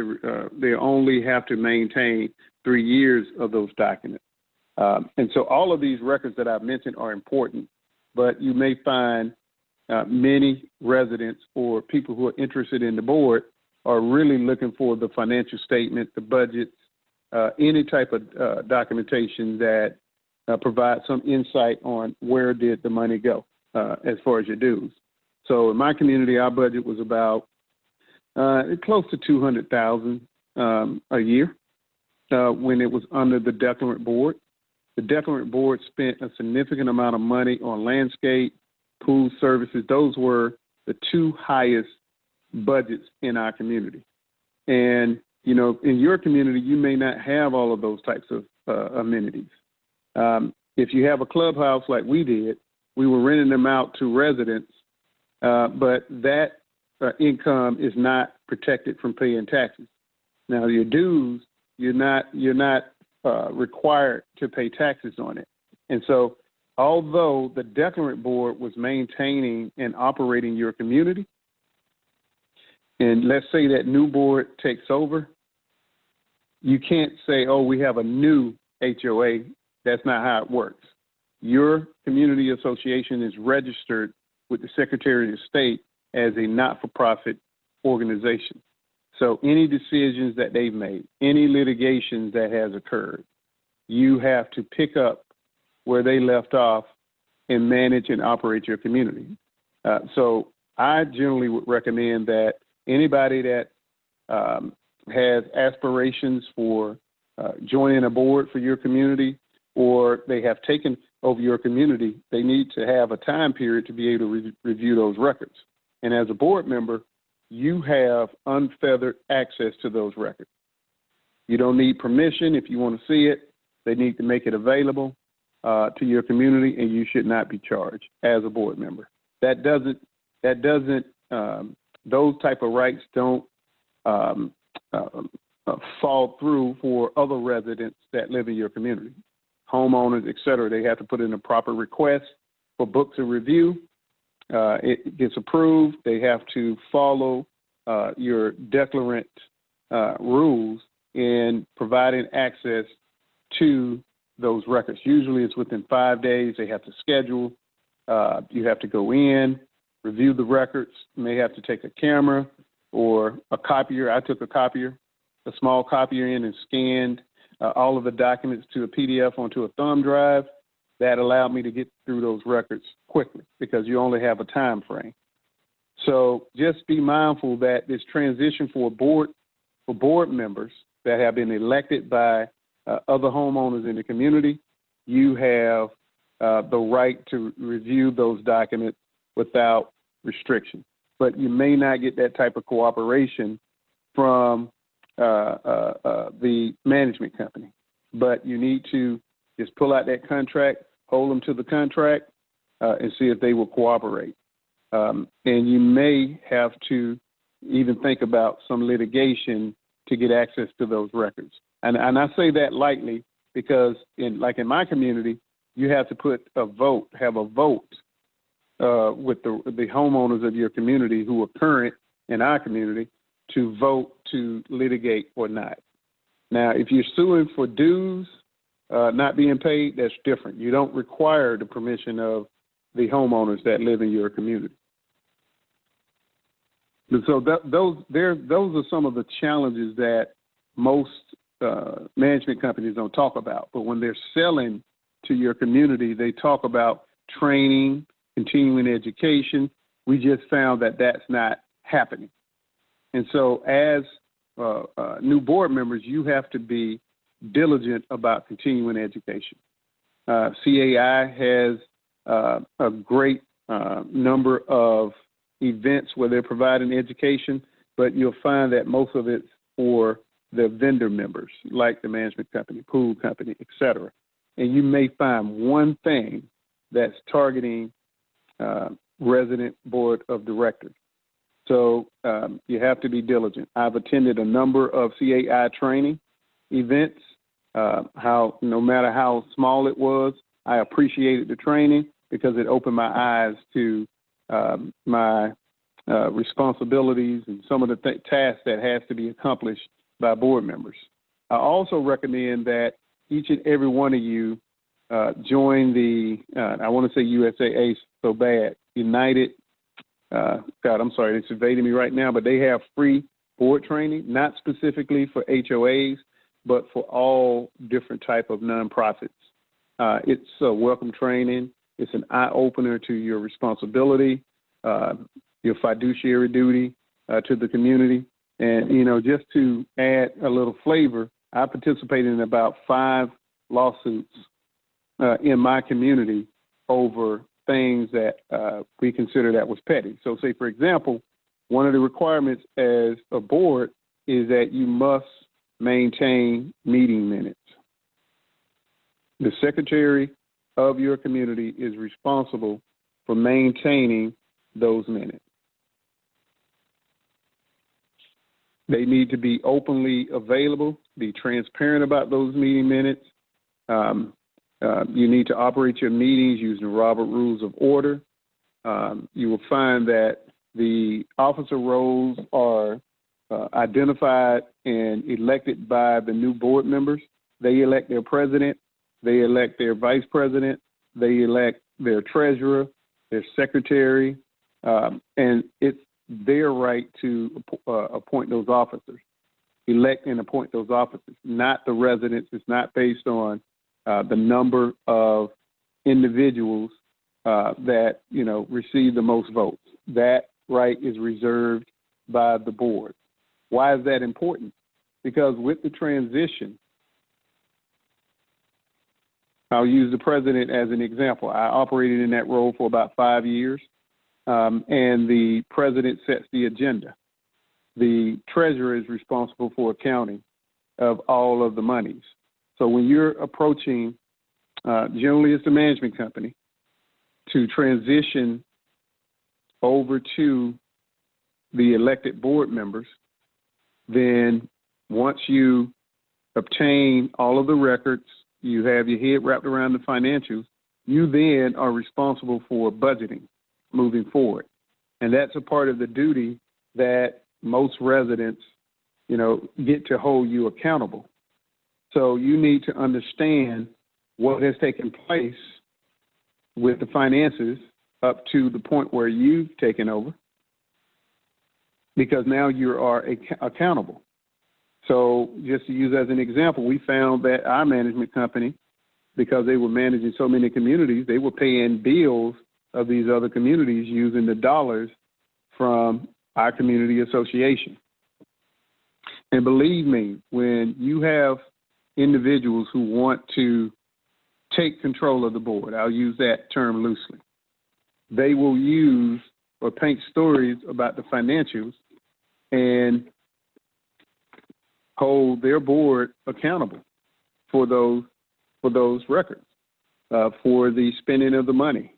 to maintain 3 years of those documents. And so all of these records that I've mentioned are important, but you may find many residents or people who are interested in the board are really looking for the financial statement, the budgets, any type of documentation that provides some insight on where did the money go as far as your dues. So in my community, our budget was about close to $200,000 a year when it was under the declarant board. The declarant board spent a significant amount of money on landscape, pool services. Those were the 2 highest budgets in our community. And, you know, in your community, you may not have all of those types of amenities. If you have a clubhouse like we did, we were renting them out to residents, but that income is not protected from paying taxes. Now, your dues, you're not required to pay taxes on it. And so, although the declarant board was maintaining and operating your community, and let's say that new board takes over, you can't say, oh, we have a new HOA. That's not how it works. Your community association is registered with the Secretary of State as a not-for-profit organization. So any decisions that they've made, any litigation that has occurred, you have to pick up where they left off and manage and operate your community. So I generally would recommend that anybody that has aspirations for joining a board for your community, or they have taken over your community, they need to have a time period to be able to review those records. And as a board member, you have unfettered access to those records. You don't need permission. If you want to see it, they need to make it available to your community, and you should not be charged as a board member. Those type of rights don't fall through for other residents that live in your community. Homeowners, et cetera, they have to put in a proper request for books of review. It gets approved. They have to follow your declarant rules in providing access to those records. Usually it's within 5 days. They have to schedule. You have to go in, review the records. You may have to take a camera or a copier. I took a copier, a small copier in, and scanned all of the documents to a PDF onto a thumb drive. That allowed me to get through those records quickly because you only have a time frame. So just be mindful that this transition for board members that have been elected by other homeowners in the community, you have the right to review those documents without restriction. But you may not get that type of cooperation from the management company. But you need to just pull out that contract, hold them to the contract, and see if they will cooperate. And you may have to even think about some litigation to get access to those records. And I say that lightly because in my community, you have to have a vote with the homeowners of your community who are current in our community to vote to litigate or not. Now, if you're suing for dues not being paid, that's different. You don't require the permission of the homeowners that live in your community. And so those are some of the challenges that most management companies don't talk about. But when they're selling to your community, they talk about training, continuing education. We just found that that's not happening. And so as new board members, you have to be diligent about continuing education. CAI has a great number of events where they're providing education, but you'll find that most of it's for the vendor members, like the management company, pool company, et cetera. And you may find one thing that's targeting resident board of directors. So you have to be diligent. I've attended a number of CAI training events. No matter how small it was, I appreciated the training because it opened my eyes to my responsibilities and some of the tasks that has to be accomplished by board members. I also recommend that each and every one of you join the, I want to say USAA so bad, United, God, I'm sorry, it's evading me right now, but they have free board training, not specifically for HOAs, but for all different type of nonprofits. It's a welcome training. It's an eye-opener to your responsibility, your fiduciary duty to the community. And, you know, just to add a little flavor, I participated in about 5 lawsuits in my community over things that we consider that was petty. So say, for example, one of the requirements as a board is that you must maintain meeting minutes. The secretary of your community is responsible for maintaining those minutes. They need to be openly available, be transparent about those meeting minutes. You need to operate your meetings using the Robert Rules of Order. You will find that the officer roles are identified and elected by the new board members. They elect their president, they elect their vice president, they elect their treasurer, their secretary, and it's their right to appoint those officers, elect and appoint those officers, not the residents. It's not based on the number of individuals that, you know, receive the most votes. That right is reserved by the board. Why is that important? Because with the transition, I'll use the president as an example. I operated in that role for about 5 years, and the president sets the agenda. The treasurer is responsible for accounting of all of the monies. So when you're approaching, generally it's the management company, to transition over to the elected board members, then once you obtain all of the records, you have your head wrapped around the financials, you then are responsible for budgeting moving forward. And that's a part of the duty that most residents, you know, get to hold you accountable. So you need to understand what has taken place with the finances up to the point where you've taken over, because now you are accountable. So just to use as an example, we found that our management company, because they were managing so many communities, they were paying bills of these other communities using the dollars from our community association. And believe me, when you have individuals who want to take control of the board, I'll use that term loosely, they will use or paint stories about the financials and hold their board accountable for those records, for the spending of the money.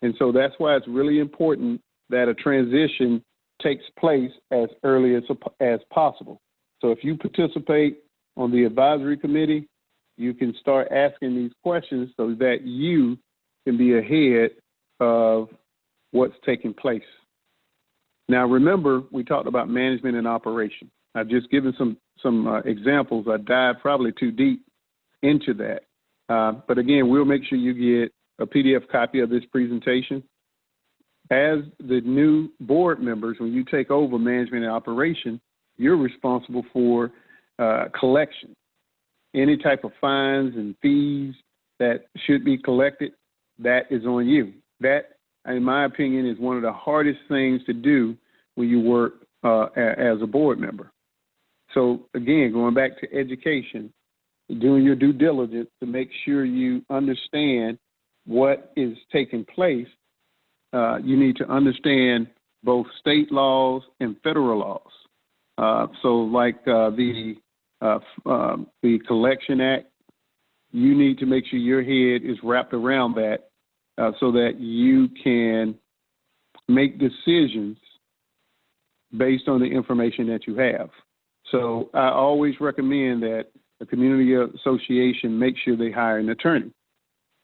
And so that's why it's really important that a transition takes place as early as possible. So if you participate on the advisory committee, you can start asking these questions so that you can be ahead of what's taking place. Now, remember, we talked about management and operation. I've just given some examples. I dived probably too deep into that. But again, we'll make sure you get a PDF copy of this presentation. As the new board members, when you take over management and operation, you're responsible for collection. Any type of fines and fees that should be collected, that is on you. That in my opinion, is one of the hardest things to do when you work as a board member. So again, going back to education, doing your due diligence to make sure you understand what is taking place. You need to understand both state laws and federal laws. So like the Collection Act, you need to make sure your head is wrapped around that so that you can make decisions based on the information that you have. So I always recommend that a community association make sure they hire an attorney.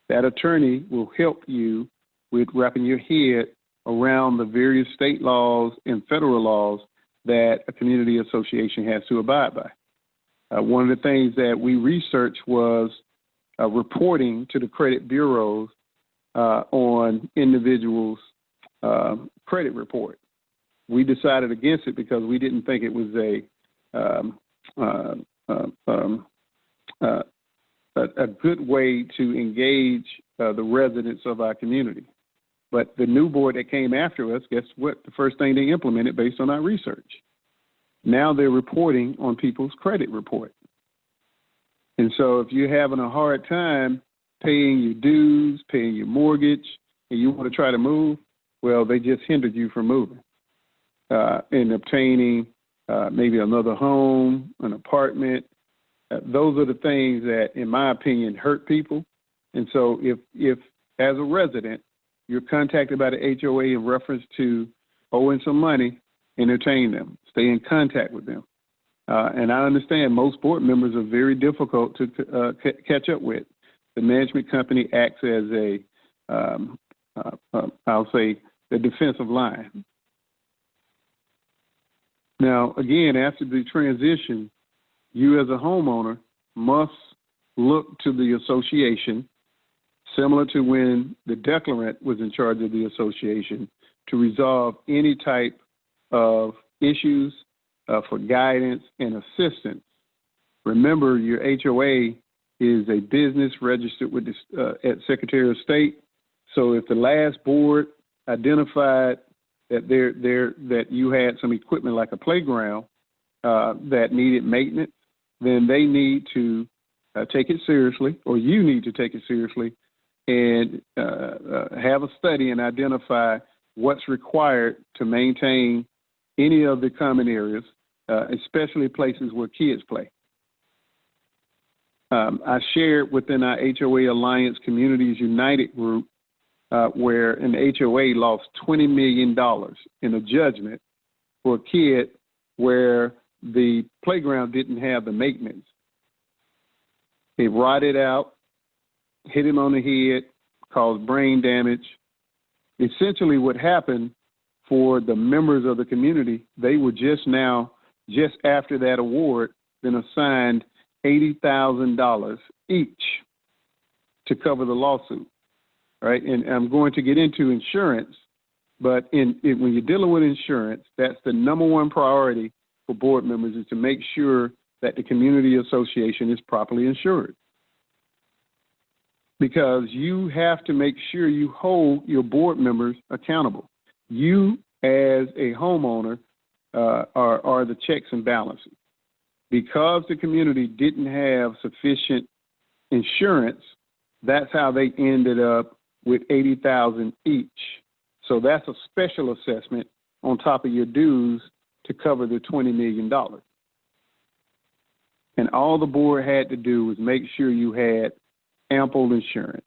That attorney will help you with wrapping your head around the various state laws and federal laws that a community association has to abide by. One of the things that we researched was reporting to the credit bureaus on individuals' credit report. We decided against it because we didn't think it was a good way to engage the residents of our community. But the new board that came after us, guess what? The first thing they implemented based on our research. Now they're reporting on people's credit report. And so if you're having a hard time paying your dues, paying your mortgage, and you want to try to move, well, they just hindered you from moving and obtaining maybe another home, an apartment. Those are the things that, in my opinion, hurt people. And so if as a resident, you're contacted by the HOA in reference to owing some money, entertain them, stay in contact with them. And I understand most board members are very difficult to catch up with. The management company acts as I'll say, the defensive line. Now, again, after the transition, you as a homeowner must look to the association, similar to when the declarant was in charge of the association, to resolve any type of issues for guidance and assistance. Remember, your HOA is a business registered with the at Secretary of State. So if the last board identified that that you had some equipment like a playground that needed maintenance, then they need to take it seriously, or you need to take it seriously, and have a study and identify what's required to maintain any of the common areas, especially places where kids play. I shared within our HOA Alliance Communities United group where an HOA lost $20 million in a judgment for a kid where the playground didn't have the maintenance. It rotted out, hit him on the head, caused brain damage. Essentially what happened for the members of the community, they were just after that award, been assigned $80,000 each to cover the lawsuit, right? And I'm going to get into insurance, but when you're dealing with insurance, that's the number one priority for board members, is to make sure that the community association is properly insured. Because you have to make sure you hold your board members accountable. You, as a homeowner, are the checks and balances. Because the community didn't have sufficient insurance, that's how they ended up with $80,000 each. So that's a special assessment on top of your dues to cover the $20 million. And all the board had to do was make sure you had ample insurance.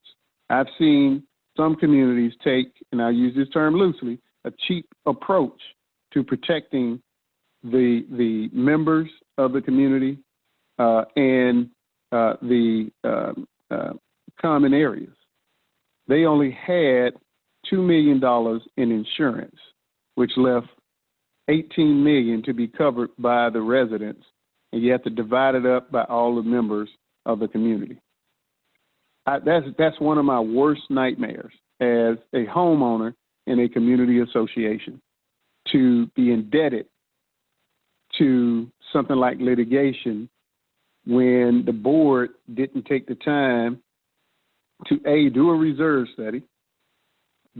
I've seen some communities take, and I use this term loosely, a cheap approach to protecting the members of the community and the common areas. They only had $2 million in insurance, which left $18 million to be covered by the residents, and you have to divide it up by all the members of the community. That's one of my worst nightmares as a homeowner in a community association, to be indebted to something like litigation when the board didn't take the time to A, do a reserve study,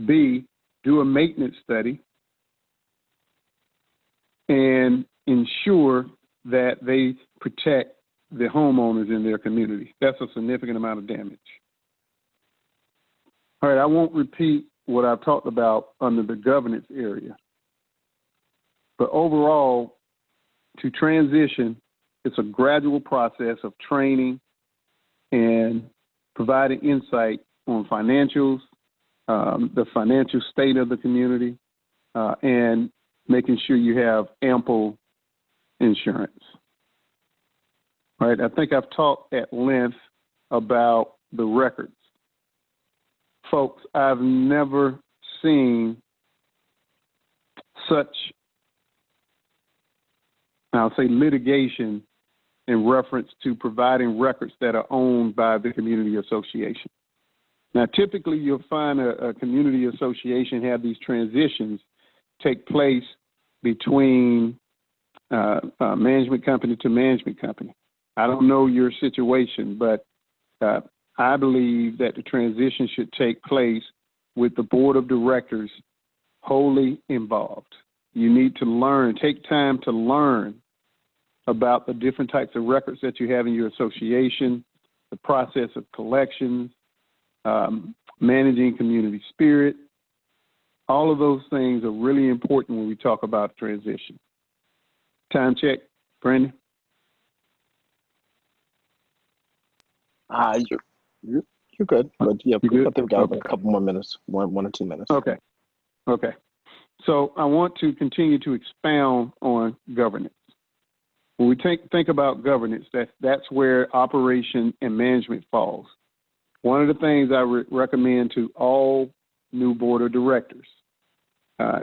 B, do a maintenance study, and ensure that they protect the homeowners in their community. That's a significant amount of damage. All right, I won't repeat what I've talked about under the governance area. But overall, to transition, it's a gradual process of training and providing insight on financials, the financial state of the community, and making sure you have ample insurance. All right, I think I've talked at length about the records. Folks, I've never seen such, I'll say, litigation in reference to providing records that are owned by the community association. Now, typically, you'll find a community association have these transitions take place between management company to management company. I don't know your situation, but I believe that the transition should take place with the board of directors wholly involved. You need to learn, take time to learn about the different types of records that you have in your association, the process of collections, managing community spirit. All of those things are really important when we talk about transition. Time check, Brandon. You're good, but yeah, You good? I think we got Okay. a couple more minutes, one or 2 minutes. Okay. So I want to continue to expound on governance. When we think about governance, that's where operation and management falls. One of the things I recommend to all new board of directors,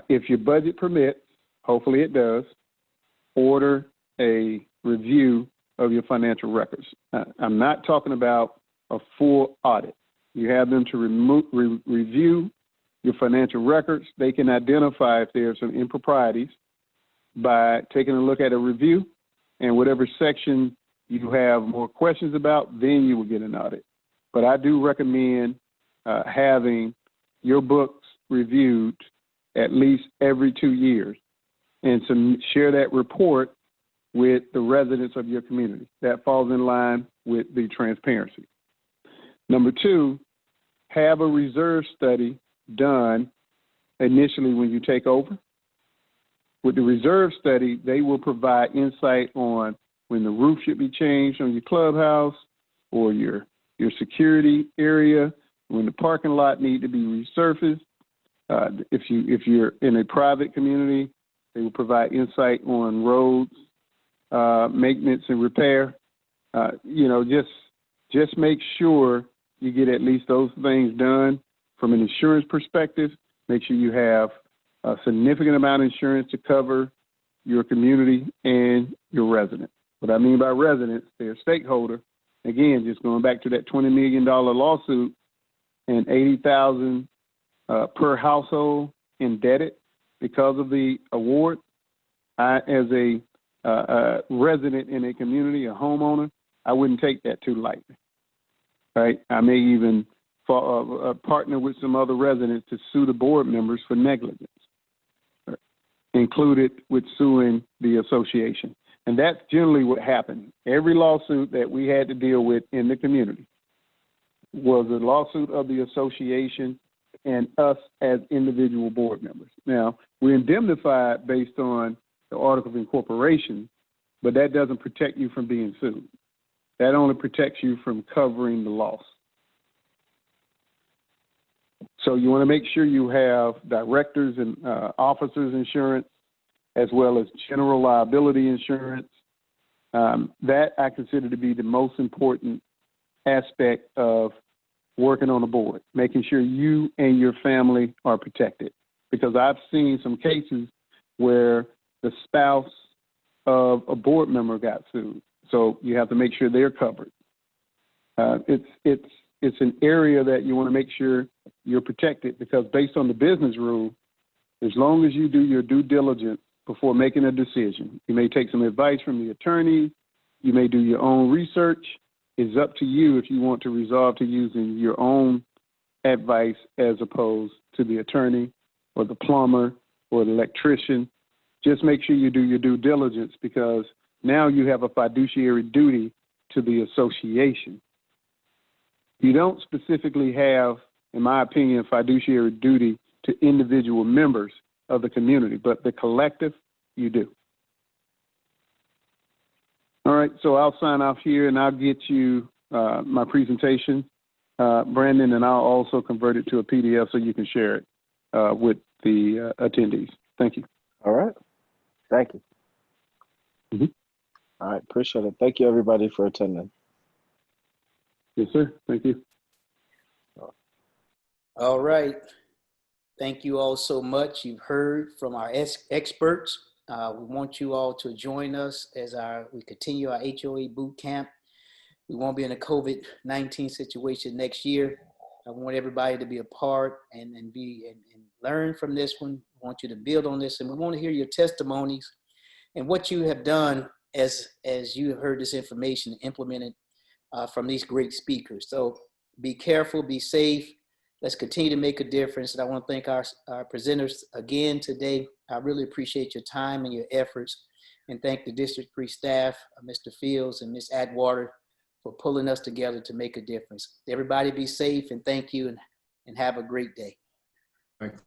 if your budget permits, hopefully it does, order a review of your financial records. I'm not talking about a full audit. You have them to review your financial records. They can identify if there are some improprieties by taking a look at a review, and whatever section you have more questions about, then you will get an audit. But I do recommend having your books reviewed at least every 2 years and to share that report with the residents of your community. That falls in line with the transparency. Number 2, have a reserve study done initially when you take over. With the reserve study, they will provide insight on when the roof should be changed on your clubhouse or your security area, when the parking lot need to be resurfaced. If you're in a private community, they will provide insight on roads, maintenance and repair. Just make sure you get at least those things done. From an insurance perspective, make sure you have a significant amount of insurance to cover your community and your residents. What I mean by residents, they're a stakeholder. Again, just going back to that $20 million lawsuit and $80,000 per household indebted because of the award. I, as a resident in a community, a homeowner, I wouldn't take that too lightly. Right? I may even partner with some other residents to sue the board members for negligence, included with suing the association. And that's generally what happened. Every lawsuit that we had to deal with in the community was a lawsuit of the association and us as individual board members. Now, we're indemnified based on the Article of Incorporation, but that doesn't protect you from being sued. That only protects you from covering the loss. So you want to make sure you have directors and officers insurance, as well as general liability insurance. That I consider to be the most important aspect of working on a board, making sure you and your family are protected. Because I've seen some cases where the spouse of a board member got sued. So you have to make sure they're covered. It's an area that you want to make sure you're protected, because based on the business rule, as long as you do your due diligence before making a decision, you may take some advice from the attorney, you may do your own research. It's up to you if you want to resolve to using your own advice as opposed to the attorney or the plumber or the electrician, just make sure you do your due diligence, because now you have a fiduciary duty to the association. You don't specifically have, in my opinion, fiduciary duty to individual members of the community, but the collective, you do. All right, so I'll sign off here and I'll get you my presentation, Brandon, and I'll also convert it to a PDF so you can share it with the attendees. Thank you. All right. Thank you. All right. Appreciate it. Thank you, everybody, for attending. Yes, sir. Thank you. All right. Thank you all so much. You've heard from our experts. We want you all to join us as we continue our HOA boot camp. We won't be in a COVID-19 situation next year. I want everybody to be a part and learn from this one. I want you to build on this, and we want to hear your testimonies and what you have done as you have heard this information implemented from these great speakers. So be careful, be safe. Let's continue to make a difference. And I want to thank our presenters again today. I really appreciate your time and your efforts, and thank the District 3 staff, Mr. Fields and Ms. Atwater, for pulling us together to make a difference. Everybody be safe, and thank you, and have a great day. Thanks.